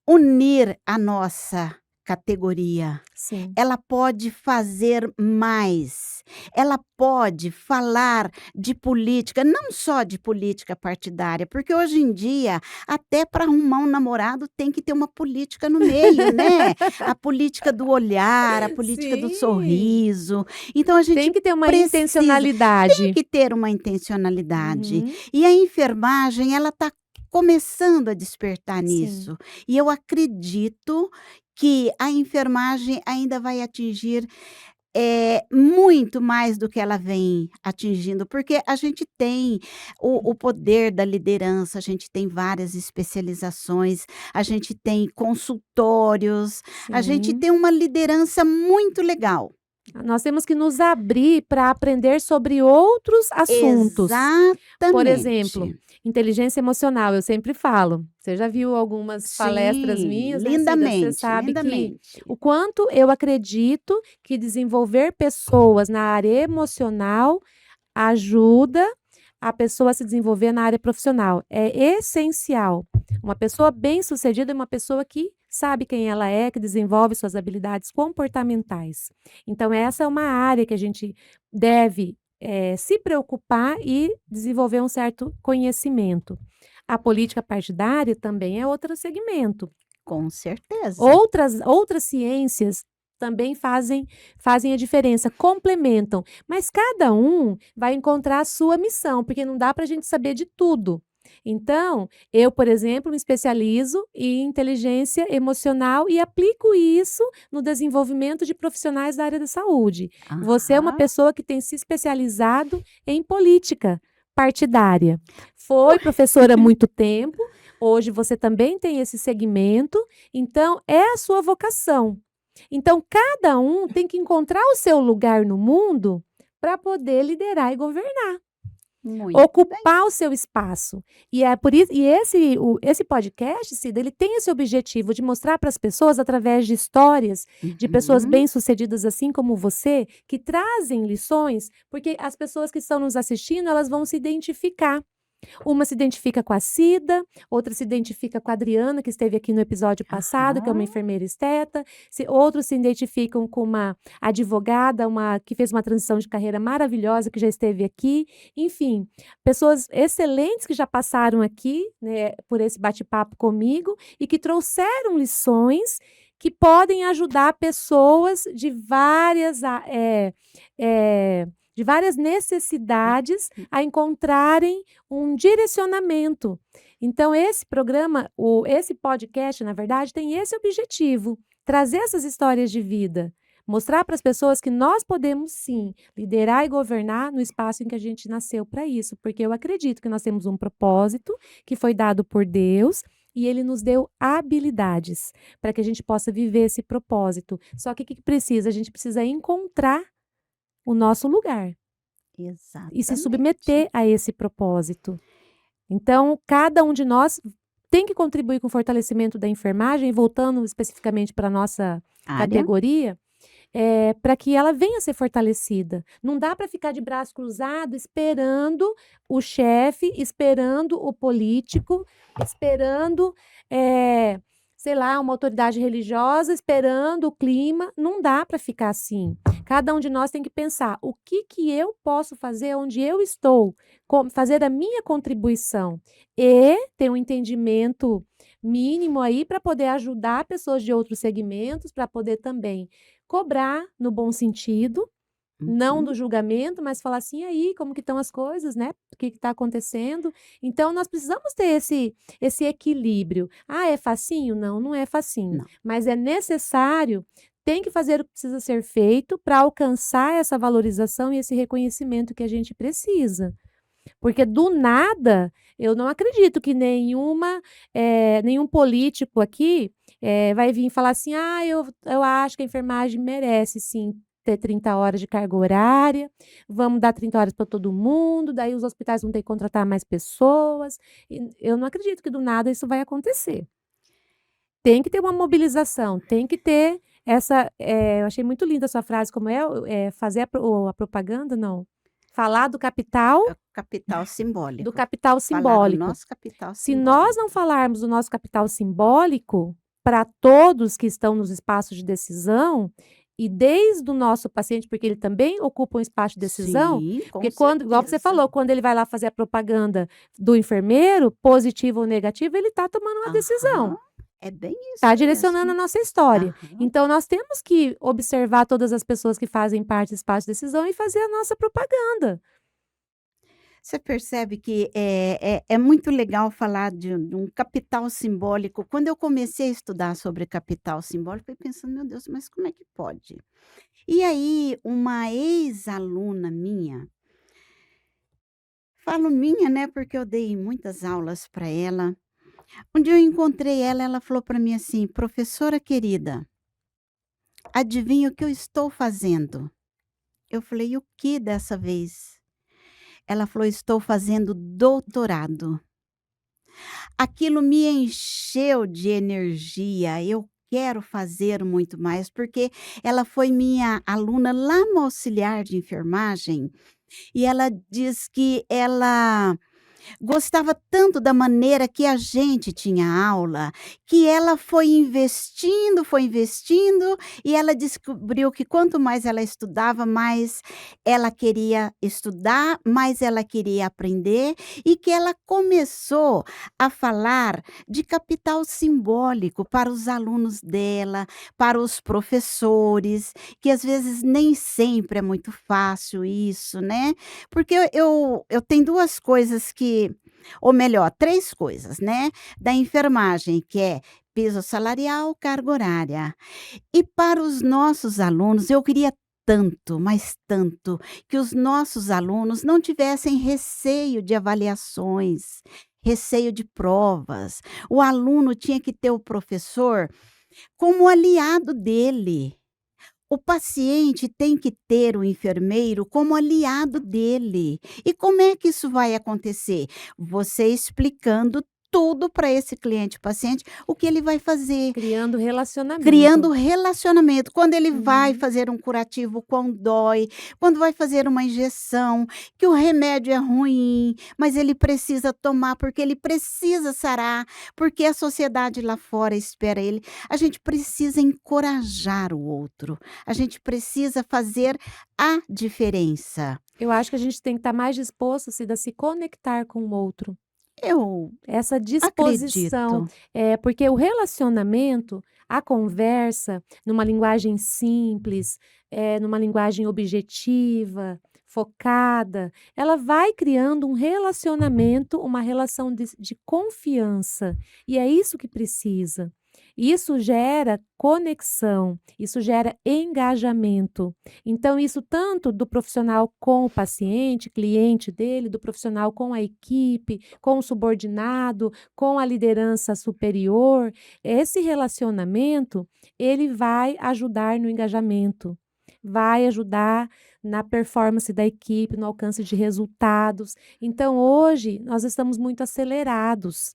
unir a nossa categoria. Sim. Ela pode fazer mais, ela pode falar de política, não só de política partidária, porque hoje em dia, até para arrumar um namorado tem que ter uma política no meio, né. A política do olhar, a política do Sim. sorriso, então a Tem gente que ter uma precisa tem intencionalidade. que ter uma intencionalidade. Uhum. E a enfermagem ela está começando a despertar Sim. nisso, e eu acredito que a enfermagem ainda vai atingir, muito mais do que ela vem atingindo, porque a gente tem o poder da liderança, a gente tem várias especializações, a gente tem consultórios, a gente Sim. tem uma liderança muito legal. Nós temos que nos abrir para aprender sobre outros assuntos. Por exemplo, Exatamente. inteligência emocional, eu sempre falo. Você já viu algumas palestras Sim, minhas, né, Cida? Você lindamente, sabe que lindamente. o quanto eu acredito que desenvolver pessoas na área emocional ajuda a pessoa se desenvolver na área profissional. É essencial. Uma pessoa bem-sucedida é uma pessoa que sabe quem ela é, que desenvolve suas habilidades comportamentais. Então, essa é uma área que a gente deve se preocupar e desenvolver um certo conhecimento. A política partidária também é outro segmento. Com certeza. Outras ciências também fazem a diferença, complementam, mas cada um vai encontrar a sua missão, porque não dá para a gente saber de tudo. Então, eu, por exemplo, me especializo em inteligência emocional e aplico isso no desenvolvimento de profissionais da área da saúde. Você é uma Aham. pessoa que tem se especializado em política partidária. Foi professora há muito tempo, hoje você também tem esse segmento, então é a sua vocação. Então, cada um tem que encontrar o seu lugar no mundo para poder liderar e governar. Muito bem. Ocupar o seu espaço. E é por isso, e esse podcast, Cida, ele tem esse objetivo de mostrar para as pessoas, através de histórias de pessoas Uhum. bem-sucedidas, assim como você, que trazem lições, porque as pessoas que estão nos assistindo, elas vão se identificar. Uma se identifica com a Cida, outra se identifica com a Adriana, que esteve aqui no episódio passado, que é uma Aham. enfermeira esteta. Outros se identificam com uma advogada, que fez uma transição de carreira maravilhosa, que já esteve aqui. Enfim, pessoas excelentes que já passaram aqui, né, por esse bate-papo comigo e que trouxeram lições que podem ajudar pessoas de várias necessidades a encontrarem um direcionamento. Então, esse podcast, na verdade, tem esse objetivo: trazer essas histórias de vida, mostrar para as pessoas que nós podemos sim liderar e governar no espaço em que a gente nasceu para isso, porque eu acredito que nós temos um propósito que foi dado por Deus. E ele nos deu habilidades para que a gente possa viver esse propósito. Só que o que precisa? A gente precisa encontrar o nosso lugar e se submeter Exatamente. a esse propósito. Então, cada um de nós tem que contribuir com o fortalecimento da enfermagem, e voltando especificamente para a nossa Área. categoria, para que ela venha a ser fortalecida. Não dá para ficar de braço cruzado esperando o chefe, esperando o político, esperando, sei lá, uma autoridade religiosa, esperando o clima. Não dá para ficar assim. Cada um de nós tem que pensar o que eu posso fazer onde eu estou, fazer a minha contribuição e ter um entendimento mínimo aí para poder ajudar pessoas de outros segmentos, para poder também cobrar no bom sentido, não Uhum. do julgamento, mas falar assim: "E aí, como que estão as coisas, né? O que está acontecendo?". Então, nós precisamos ter esse equilíbrio. Ah, é facinho? Não, não é facinho, Não. mas é necessário, tem que fazer o que precisa ser feito para alcançar essa valorização e esse reconhecimento que a gente precisa. Porque do nada, eu não acredito que nenhum político aqui, vai vir falar assim: "Ah, eu acho que a enfermagem merece sim ter 30 horas de carga horária, vamos dar 30 horas para todo mundo, daí os hospitais vão ter que contratar mais pessoas". E eu não acredito que do nada isso vai acontecer. Tem que ter uma mobilização, tem que ter eu achei muito linda a sua frase, como fazer a propaganda, não, falar do capital É o capital do simbólico. capital Falar do simbólico. nosso capital Se nós simbólico. não falarmos do nosso capital simbólico para todos que estão nos espaços de decisão, e desde o nosso paciente, porque ele também ocupa um espaço de decisão, Sim, com porque igual você certeza. falou, quando ele vai lá fazer a propaganda do enfermeiro, positivo ou negativo, ele está tomando uma Aham. decisão, É bem está isso direcionando a mesmo. nossa história. Aham. Então, nós temos que observar todas as pessoas que fazem parte do espaço de decisão e fazer a nossa propaganda. Você percebe que é muito legal falar de um capital simbólico. Quando eu comecei a estudar sobre capital simbólico, eu pensando: "Meu Deus, mas como é que pode?". E aí, uma ex-aluna minha, falo minha, né, porque eu dei muitas aulas para ela. Um dia eu encontrei ela, ela falou para mim assim: "Professora querida, adivinha o que eu estou fazendo?". Eu falei: "O que dessa vez?". Ela falou: "Estou fazendo doutorado". Aquilo me encheu de energia, eu quero fazer muito mais, porque ela foi minha aluna lá no auxiliar de enfermagem, E ela diz que ela gostava tanto da maneira que a gente tinha aula, que ela foi investindo, e ela descobriu que quanto mais ela estudava, mais ela queria estudar, mais ela queria aprender, e que ela começou a falar de capital simbólico para os alunos dela, para os professores, que às vezes nem sempre é muito fácil isso, né. Porque eu tenho 2 coisas que ou melhor, 3 coisas, né, da enfermagem, que é piso salarial, carga horária. E para os nossos alunos, eu queria tanto, mas tanto, que os nossos alunos não tivessem receio de avaliações, receio de provas. O aluno tinha que ter o professor como aliado dele. O paciente tem que ter o enfermeiro como aliado dele. E como é que isso vai acontecer? Você explicando tudo para esse cliente paciente, o que ele vai fazer. Criando relacionamento. Criando relacionamento. Quando ele vai Uhum. fazer um curativo, quando dói, quando vai fazer uma injeção, que o remédio é ruim, mas ele precisa tomar, porque ele precisa sarar, porque a sociedade lá fora espera ele. A gente precisa encorajar o outro, a gente precisa fazer a diferença. Eu acho que a gente tem que estar mais disposto, Cida, a se conectar com o outro. Eu Essa disposição, acredito. porque o relacionamento, a conversa, numa linguagem simples, numa linguagem objetiva, focada, ela vai criando um relacionamento, uma relação de confiança, e é isso que precisa. Isso gera conexão, isso gera engajamento. Então isso tanto do profissional com o paciente, cliente dele, do profissional com a equipe, com o subordinado, com a liderança superior, esse relacionamento, ele vai ajudar no engajamento, vai ajudar na performance da equipe, no alcance de resultados. Então, hoje, nós estamos muito acelerados,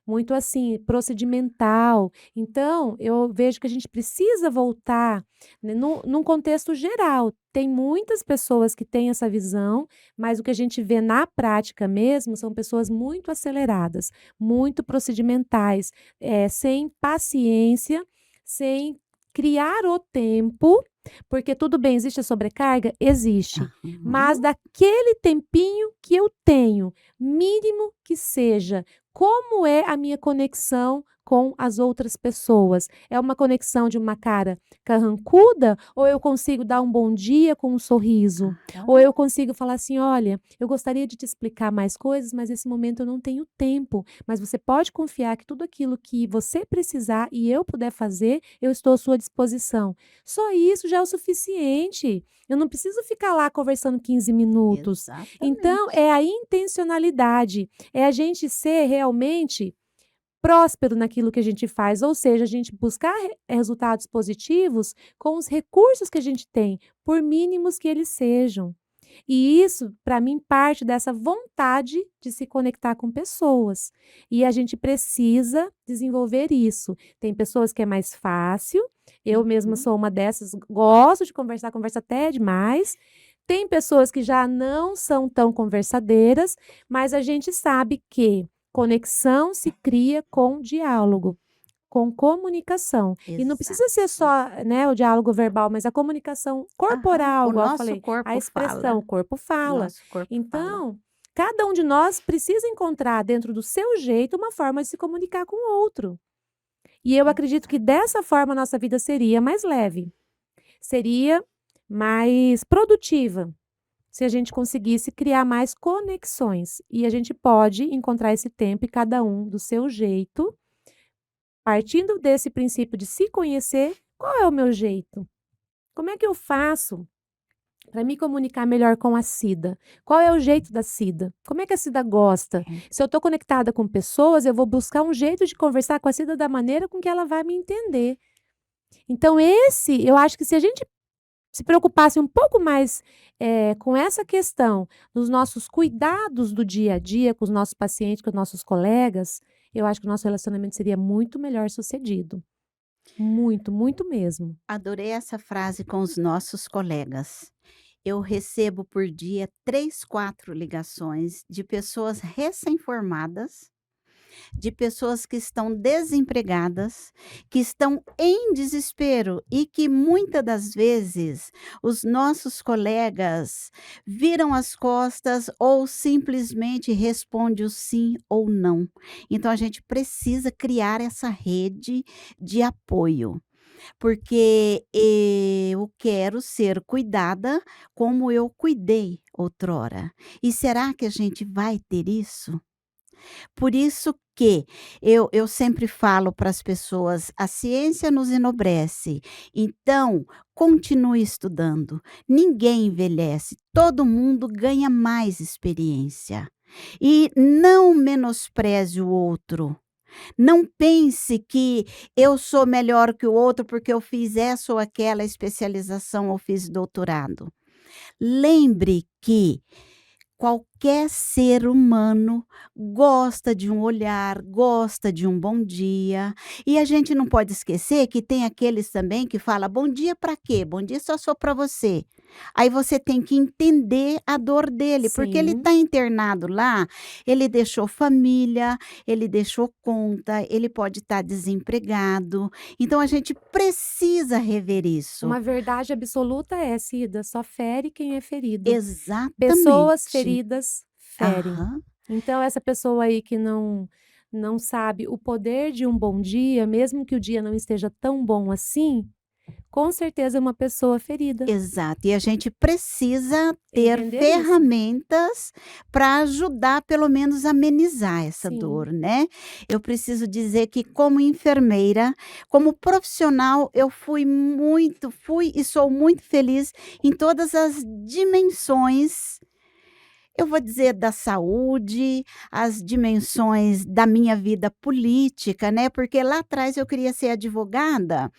muito assim, procedimental. Então, eu vejo que a gente precisa voltar, né, num contexto geral. Tem muitas pessoas que têm essa visão, mas o que a gente vê na prática mesmo são pessoas muito aceleradas, muito procedimentais, sem paciência, sem criar o tempo, porque tudo bem, existe a sobrecarga? Existe, Aham. mas daquele tempinho que eu tenho, mínimo que seja, como é a minha conexão com as outras pessoas? É uma conexão de uma cara carrancuda ou eu consigo dar um bom dia com um sorriso? Ou Aham. eu consigo falar assim: "Olha, eu gostaria de te explicar mais coisas, mas nesse momento eu não tenho tempo, mas você pode confiar que tudo aquilo que você precisar e eu puder fazer, eu estou à sua disposição". Só isso já é o suficiente. Eu não preciso ficar lá conversando 15 minutos. Então, Exatamente. é a intencionalidade, é a gente ser realmente próspero naquilo que a gente faz, ou seja, a gente buscar resultados positivos com os recursos que a gente tem, por mínimos que eles sejam. E isso, para mim, parte dessa vontade de se conectar com pessoas. E a gente precisa desenvolver isso. Tem pessoas que é mais fácil, eu mesma Uhum. sou uma dessas, gosto de conversar, conversa até demais. Tem pessoas que já não são tão conversadeiras, mas a gente sabe que conexão se cria com diálogo, com comunicação. E não precisa ser Exato. só, né, o diálogo verbal, mas a comunicação Aham. corporal, O igual eu nosso falei, a corpo expressão, fala, o corpo o fala. nosso corpo fala. Então, cada um de nós precisa encontrar dentro do seu jeito uma forma de se comunicar com o outro. E eu acredito que Exato. dessa forma a nossa vida seria mais leve, seria mais produtiva, se a gente conseguisse criar mais conexões. E a gente pode encontrar esse tempo e cada um do seu jeito, partindo desse princípio de se conhecer, qual é o meu jeito? Como é que eu faço para me comunicar melhor com a Cida? Qual é o jeito da Cida? Como é que a Cida gosta? É. Se eu estou conectada com pessoas, eu vou buscar um jeito de conversar com a Cida da maneira com que ela vai me entender. Então, eu acho que se a gente se preocupasse um pouco mais com essa questão dos nossos cuidados do dia a dia com os nossos pacientes, com os nossos colegas, eu acho que o nosso relacionamento seria muito melhor sucedido. Muito, muito mesmo. Adorei essa frase com os nossos colegas. Eu recebo por dia 3, 4 ligações de pessoas recém-formadas, de pessoas que estão desempregadas, que estão em desespero e que muitas das vezes os nossos colegas viram as costas ou simplesmente responde o sim ou não. Então a gente precisa criar essa rede de apoio, porque eu quero ser cuidada como eu cuidei outrora. E será que a gente vai ter isso? Por isso que eu sempre falo para as pessoas: "A ciência nos enobrece, então continue estudando. Ninguém envelhece, todo mundo ganha mais experiência. E não menospreze o outro. Não pense que eu sou melhor que o outro porque eu fiz essa ou aquela especialização ou fiz doutorado. Lembre que qualquer ser humano gosta de um olhar, gosta de um bom dia, e a gente não pode esquecer que tem aqueles também que fala: "Bom dia para quê? Bom dia só para você". Aí você tem que entender a dor dele, porque ele Sim. está internado lá, ele deixou família, ele deixou conta, ele pode estar desempregado, então a gente precisa rever isso. Uma verdade absoluta é, Cida, só fere quem é ferido. Pessoas Exatamente. feridas ferem. Aham. Então essa pessoa aí que não sabe o poder de um bom dia, mesmo que o dia não esteja tão bom assim, com certeza é uma pessoa ferida. Exato, e a gente precisa ter Entender isso. ferramentas para ajudar, pelo menos, a amenizar essa Sim. dor, né. Eu preciso dizer que como enfermeira, como profissional, eu fui e sou muito feliz em todas as dimensões, eu vou dizer, da saúde, as dimensões da minha vida política, né, porque lá atrás eu queria ser advogada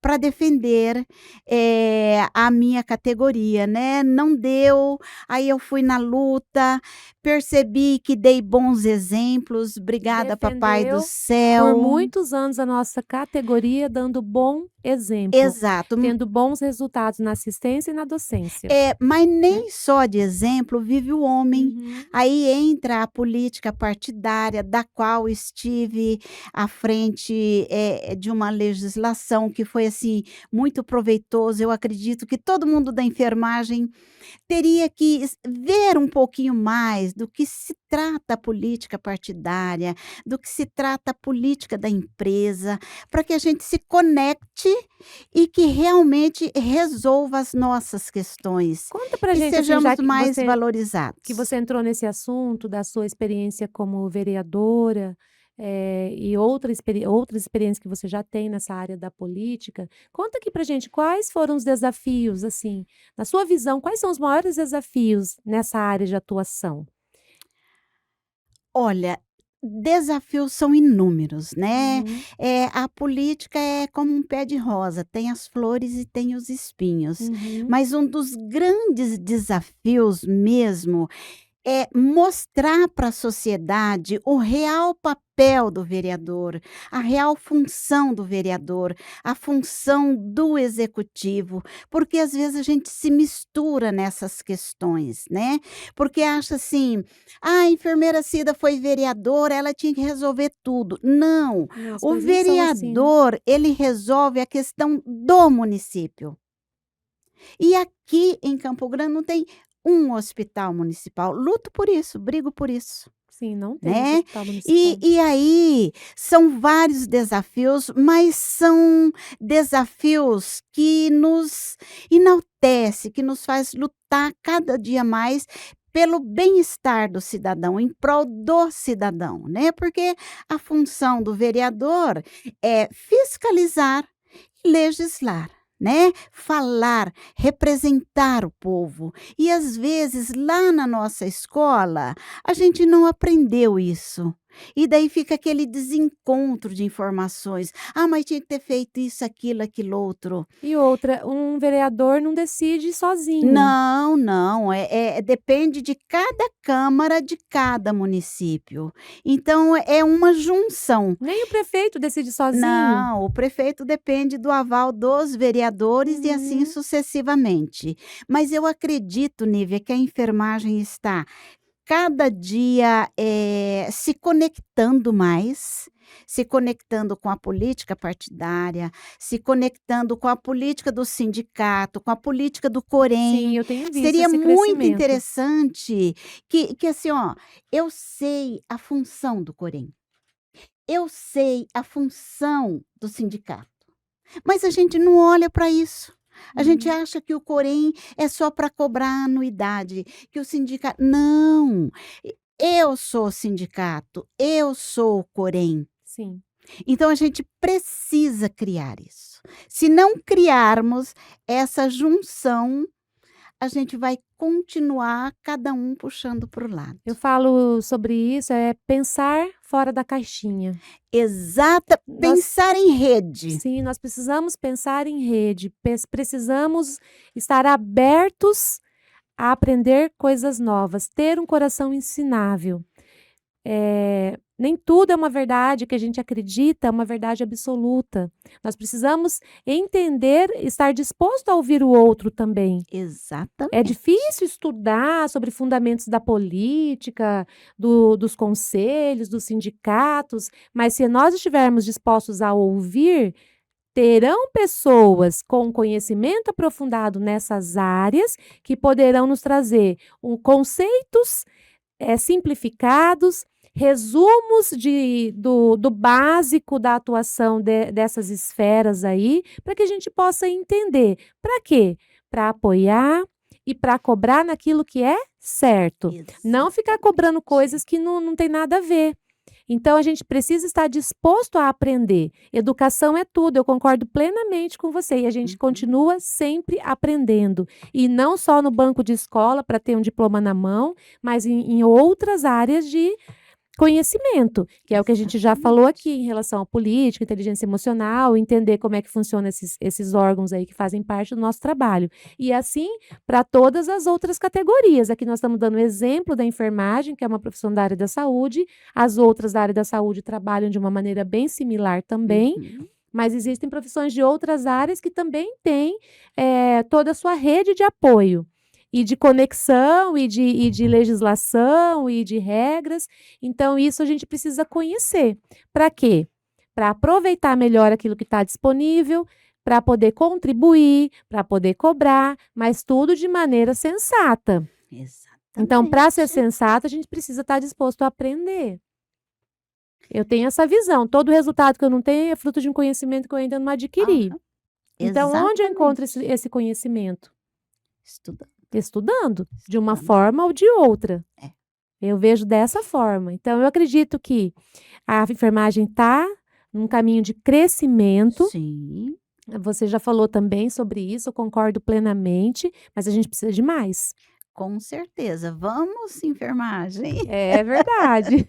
para defender, a minha categoria, né, não deu, aí eu fui na luta, percebi que dei bons exemplos, obrigada papai do Defendeu por céu. muitos anos a nossa categoria, dando bom exemplo, Exato. tendo bons resultados na assistência e na docência, É, mas né. nem só de exemplo vive o homem. Uhum. Aí entra a política partidária, da qual estive à frente, de uma legislação que foi, assim, muito proveitoso. Eu acredito que todo mundo da enfermagem teria que ver um pouquinho mais do que se trata a política partidária, do que se trata a política da empresa, para que a gente se conecte e que realmente resolva as nossas questões Conta pra e gente, assim, já sejamos mais que valorizados. você entrou nesse assunto da sua experiência como vereadora, e outras experiências que você já tem nessa área da política. Conta aqui pra gente quais foram os desafios, assim, na sua visão, quais são os maiores desafios nessa área de atuação? Olha, desafios são inúmeros, né. Uhum, A política é como um pé de rosa, tem as flores e tem os espinhos. uhum. Mas um dos grandes desafios mesmo é mostrar para a sociedade o real papel do vereador, a real função do vereador, a função do executivo, porque às vezes a gente se mistura nessas questões, né, porque acha assim: "Ah, a enfermeira Cida foi vereadora, ela tinha que resolver tudo". Não, Não, as o coisas não são assim, né. vereador, ele resolve a questão do município. E aqui em Campo Grande não tem um hospital municipal, luto por isso, brigo por isso, Sim, não temos né. hospital E municipal. e aí, são vários desafios, mas são desafios que nos enaltece, que nos faz lutar cada dia mais pelo bem-estar do cidadão, em prol do cidadão, né, porque a função do vereador é fiscalizar e legislar, né, falar, representar o povo. E às vezes lá na nossa escola, a gente não aprendeu isso. E daí fica aquele desencontro de informações. Ah, mas tinha que ter feito isso, aquilo outro. E outra, um vereador não decide sozinho. Não, não, depende de cada câmara de cada município. Então é uma junção. Nem o prefeito decide sozinho. Não, o prefeito depende do aval dos vereadores e assim Uhum. sucessivamente. Mas eu acredito, Nívia, que a enfermagem está cada dia, se conectando mais, se conectando com a política partidária, se conectando com a política do sindicato, com a política do Sim, Corém. eu tenho visto Seria esse muito crescimento. interessante que assim, ó, eu sei a função do Corém, eu sei a função do sindicato, mas a gente não olha para isso. A gente Uhum. acha que o Corém é só para cobrar anuidade, que o sindicato não, eu sou o sindicato, eu sou o Corém. Sim. Então a gente precisa criar isso. Se não criarmos essa junção, a gente vai continuar cada um puxando para o lado. Eu falo sobre isso, é pensar fora da caixinha. Exata, Nós pensar em rede. sim, nós precisamos pensar em rede, precisamos estar abertos a aprender coisas novas, ter um coração ensinável. Nem tudo é uma verdade que a gente acredita, é uma verdade absoluta. Nós precisamos entender, estar disposto a ouvir o outro também. É Exatamente. difícil estudar sobre fundamentos da política, dos conselhos, dos sindicatos, mas se nós estivermos dispostos a ouvir, terão pessoas com conhecimento aprofundado nessas áreas que poderão nos trazer conceitos simplificados, resumos do básico da atuação dessas esferas aí, para que a gente possa entender. Para quê? Para apoiar e para cobrar naquilo que é certo. Não ficar cobrando coisas que não tem nada a ver. Então, a gente precisa estar disposto a aprender. Educação é tudo, eu concordo plenamente com você. E a gente Uhum. continua sempre aprendendo. E não só no banco de escola para ter um diploma na mão, mas em outras áreas de conhecimento, que é o que a gente já falou aqui em relação à política, inteligência emocional, entender como é que funcionam esses órgãos aí que fazem parte do nosso trabalho. E assim para todas as outras categorias. Aqui nós estamos dando exemplo da enfermagem, que é uma profissão da área da saúde, as outras da área da saúde trabalham de uma maneira bem similar também. Uhum. Mas existem profissões de outras áreas que também têm toda a sua rede de apoio e de conexão, e de legislação, e de regras. Então, isso a gente precisa conhecer. Para quê? Para aproveitar melhor aquilo que está disponível, para poder contribuir, para poder cobrar, mas tudo de maneira sensata. Então, para ser Exatamente. sensato, a gente precisa estar disposto a aprender. Eu tenho essa visão. Todo resultado que eu não tenho é fruto de um conhecimento que eu ainda não adquiri. Aham, Então, onde eu encontro exatamente. esse conhecimento? Estudando, Estudando, de uma estudando. forma ou de outra. É. Eu vejo dessa forma. Então, eu acredito que a enfermagem está num caminho de crescimento. Sim. Você já falou também sobre isso, eu concordo plenamente, mas a gente precisa de mais. Com certeza. Vamos, enfermagem. É verdade.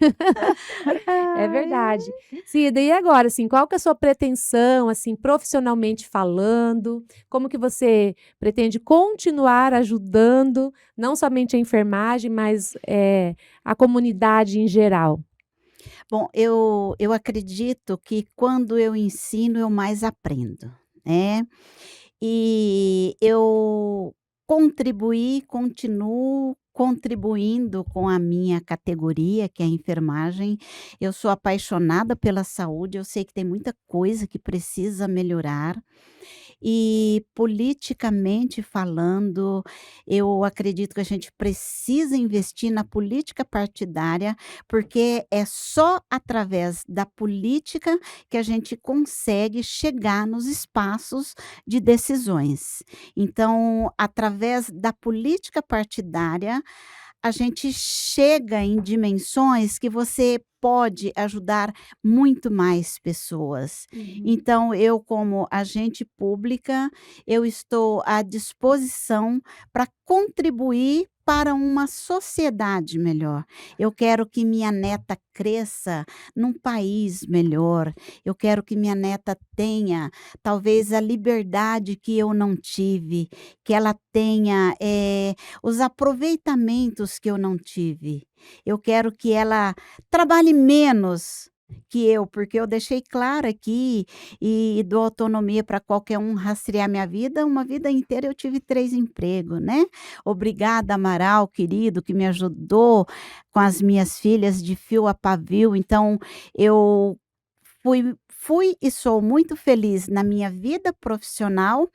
É Ai. verdade. Cida, e agora, assim, qual que é a sua pretensão, assim, profissionalmente falando? Como que você pretende continuar ajudando, não somente a enfermagem, mas a comunidade em geral? Bom, eu acredito que quando eu ensino, eu mais aprendo, né. E eu continuo contribuindo com a minha categoria, que é a enfermagem. Eu sou apaixonada pela saúde, eu sei que tem muita coisa que precisa melhorar. E politicamente falando, eu acredito que a gente precisa investir na política partidária, porque é só através da política que a gente consegue chegar nos espaços de decisões. Então, através da política partidária, a gente chega em dimensões que você pode ajudar muito mais pessoas. Uhum. Então eu, como agente pública, eu estou à disposição para contribuir para uma sociedade melhor. Eu quero que minha neta cresça num país melhor. Eu quero que minha neta tenha, talvez, a liberdade que eu não tive, que ela tenha, os aproveitamentos que eu não tive. Eu quero que ela trabalhe menos que eu, porque eu deixei claro aqui e dou autonomia para qualquer um rastrear minha vida. Uma vida inteira eu tive 3 empregos, né. Obrigada, Amaral, querido, que me ajudou com as minhas filhas de fio a pavio. Então eu fui e sou muito feliz na minha vida profissional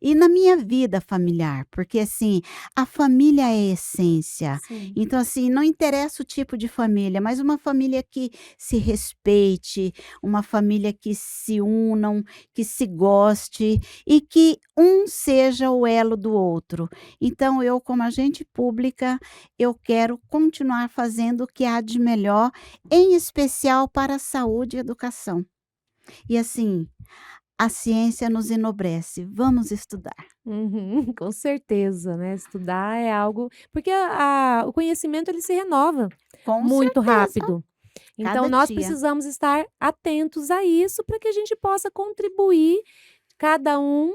e na minha vida familiar, porque, assim, a família é a essência. Sim. Então, assim, não interessa o tipo de família, mas uma família que se respeite, uma família que se unam, que se goste e que um seja o elo do outro. Então eu, como agente pública, eu quero continuar fazendo o que há de melhor, em especial para a saúde e educação. E assim, a ciência nos enobrece, vamos estudar. Uhum, com certeza, né, estudar é algo porque o conhecimento ele se renova Com muito certeza, rápido. Então cada nós dia. precisamos estar atentos a isso para que a gente possa contribuir, cada um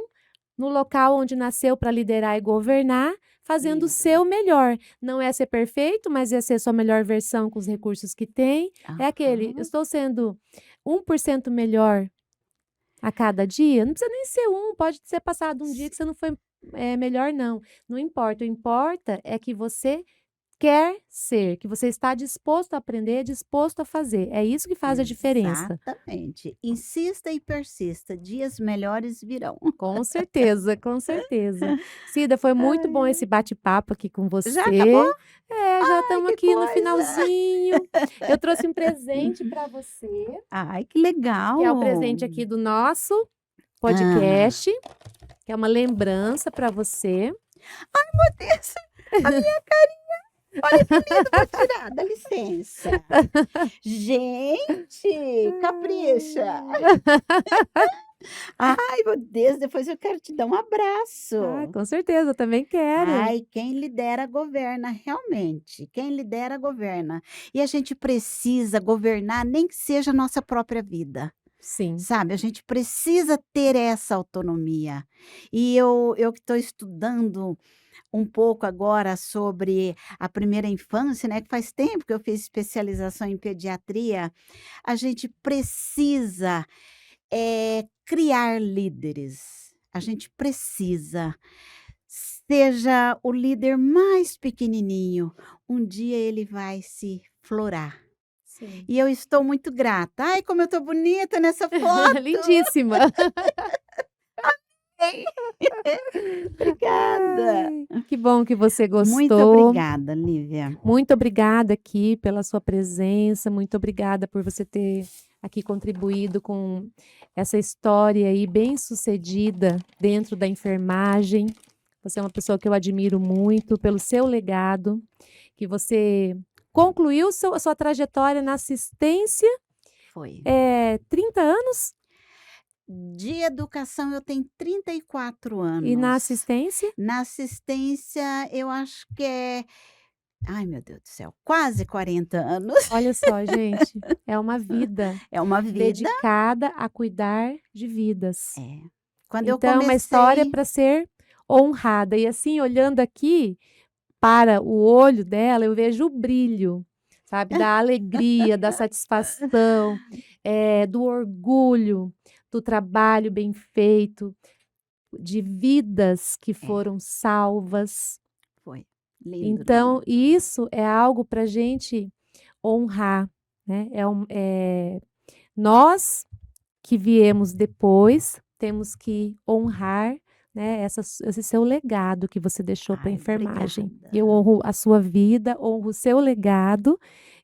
no local onde nasceu para liderar e governar, fazendo o Isso. seu melhor. Não é ser perfeito, mas é ser sua melhor versão com os recursos que tem. É aquele, eu Aham. estou sendo 1% melhor a cada dia? Não precisa nem ser pode ser passado um dia que você não foi, melhor não. Não importa, o importa é que você quer ser, que você está disposto a aprender, disposto a fazer. É isso que faz a diferença. Exatamente. Insista e persista, dias melhores virão. Com certeza, com certeza. Cida, foi muito bom Ai, esse bate-papo aqui com já acabou? você. É, já Ai, estamos que aqui no coisa. finalzinho. Eu trouxe um presente para você, Ai, que que é o legal. presente aqui do nosso Ah, podcast, que é uma lembrança para você. meu Deus, a minha olha que lindo, vou tirar, dá licença. Gente, capricha. Ai, meu Deus, depois eu quero te dar um Ah, abraço. com certeza, eu também quero. Ai, quem lidera governa, realmente. Quem lidera governa. E a gente precisa governar, nem que seja a nossa própria vida, Sim. sabe? A gente precisa ter essa autonomia. E eu que estou estudando um pouco agora sobre a primeira infância, né? Que faz tempo que eu fiz especialização em pediatria. A gente precisa criar líderes. A gente precisa. Seja o líder mais pequenininho, um dia ele vai se florar. Sim. E eu estou muito grata. Ai, como eu estou bonita nessa foto. Lindíssima. Obrigada. Ai, que bom que você Muito gostou. obrigada, Lívia. Muito obrigada aqui pela sua presença, muito obrigada por você ter aqui contribuído com essa história aí bem-sucedida dentro da enfermagem. Você é uma pessoa que eu admiro muito pelo seu legado, que você concluiu a sua trajetória na assistência, Foi. 30 anos, De educação eu tenho 34 e na anos. assistência, Na assistência eu acho que é, ai meu Deus do céu, quase 40 anos. olha só, gente, é uma vida É uma vida. dedicada a cuidar de vidas. É. Quando eu Então, é uma história comecei para ser honrada. E assim, olhando aqui para o olho dela, eu vejo o brilho, sabe, da alegria, da satisfação, do orgulho, do trabalho bem feito, de vidas que é, foram salvas. foi. Lindo, Então, lindo. isso é algo para a gente honrar, né? Nós que viemos depois, temos que honrar, né, esse seu legado que você deixou para a Ai, enfermagem. obrigada. Eu honro a sua vida, honro o seu legado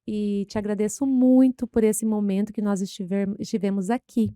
e te agradeço muito por esse momento que nós estivemos aqui.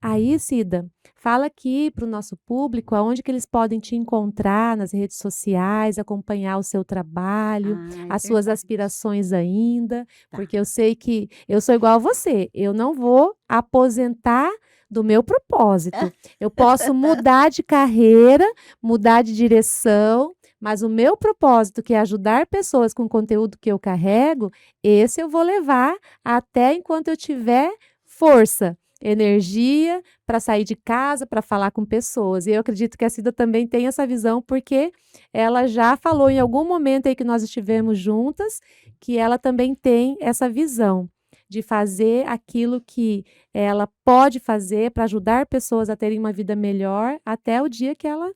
Aí, Cida, fala aqui para o nosso público aonde que eles podem te encontrar nas redes sociais, acompanhar o seu trabalho, Ai, as suas verdade. aspirações ainda, Tá. porque eu sei que eu sou igual a você, eu não vou aposentar do meu propósito. Eu posso mudar de carreira, mudar de direção, Mas o meu propósito, que é ajudar pessoas com o conteúdo que eu carrego, esse eu vou levar até enquanto eu tiver força, energia para sair de casa, para falar com pessoas. E eu acredito que a Cida também tem essa visão, porque ela já falou em algum momento aí que nós estivemos juntas, que ela também tem essa visão de fazer aquilo que ela pode fazer para ajudar pessoas a terem uma vida melhor até o dia que ela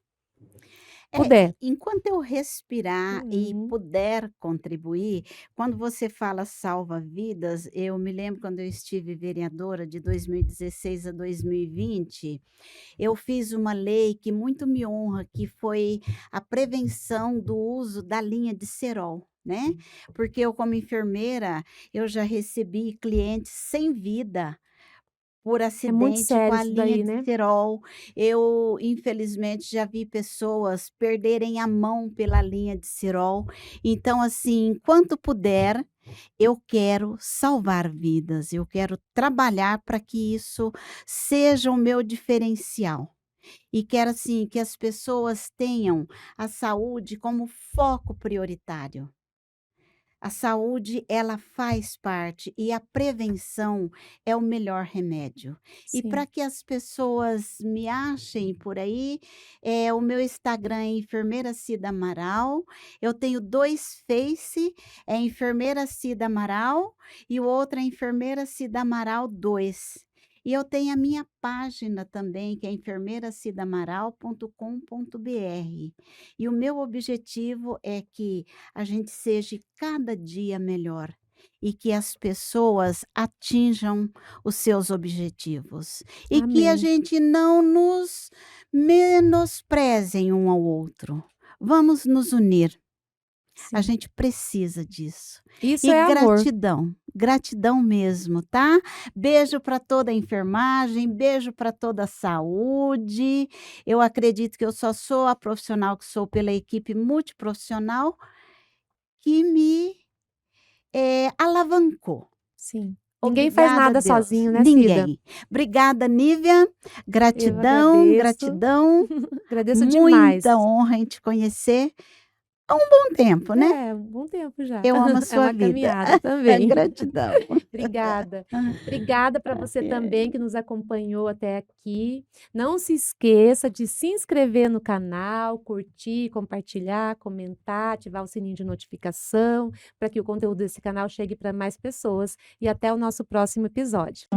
puder. Enquanto eu respirar e Uhum. puder contribuir, quando você fala salva vidas, eu me lembro quando eu estive vereadora de 2016 a 2020, eu fiz uma lei que muito me honra, que foi a prevenção do uso da linha de cerol, né. Porque eu como enfermeira, eu já recebi clientes sem vida por É muito acidente com sério a isso linha daí, de né? cerol. Eu, infelizmente, já vi pessoas perderem a mão pela linha de cerol. Então, assim, enquanto puder, eu quero salvar vidas, eu quero trabalhar para que isso seja o meu diferencial. E quero, assim, que as pessoas tenham a saúde como foco prioritário. A saúde, ela faz parte e a prevenção é o melhor remédio. E para Sim. que as pessoas me achem por aí, o meu Instagram é enfermeira Cida Amaral, eu tenho 2 Face, é enfermeira Cida Amaral e o outro é enfermeira Cida Amaral 2. E eu tenho a minha página também, que é enfermeiracidamaral.com.br. E o meu objetivo é que a gente seja cada dia melhor e que as pessoas atinjam os seus objetivos e que a Amém. gente não nos menosprezem um ao outro. Vamos nos unir. A Sim. gente precisa disso. Isso E é amor. gratidão, gratidão mesmo, tá? Beijo para toda a enfermagem, beijo para toda a saúde. Eu acredito que eu só sou a profissional que sou pela equipe multiprofissional que me, alavancou. Sim. Ninguém faz Obrigada, nada Deus. sozinho, né, Cida? Ninguém. Obrigada, Nívia. Eu Gratidão, agradeço. gratidão. Agradeço Muita demais. honra em te conhecer. Há um bom tempo, né? É, um bom tempo já. Eu amo a É sua uma vida. caminhada também. Gratidão. Obrigada. Obrigada para você também que nos acompanhou até aqui. Não se esqueça de se inscrever no canal, curtir, compartilhar, comentar, ativar o sininho de notificação, para que o conteúdo desse canal chegue para mais pessoas. E até o nosso próximo episódio.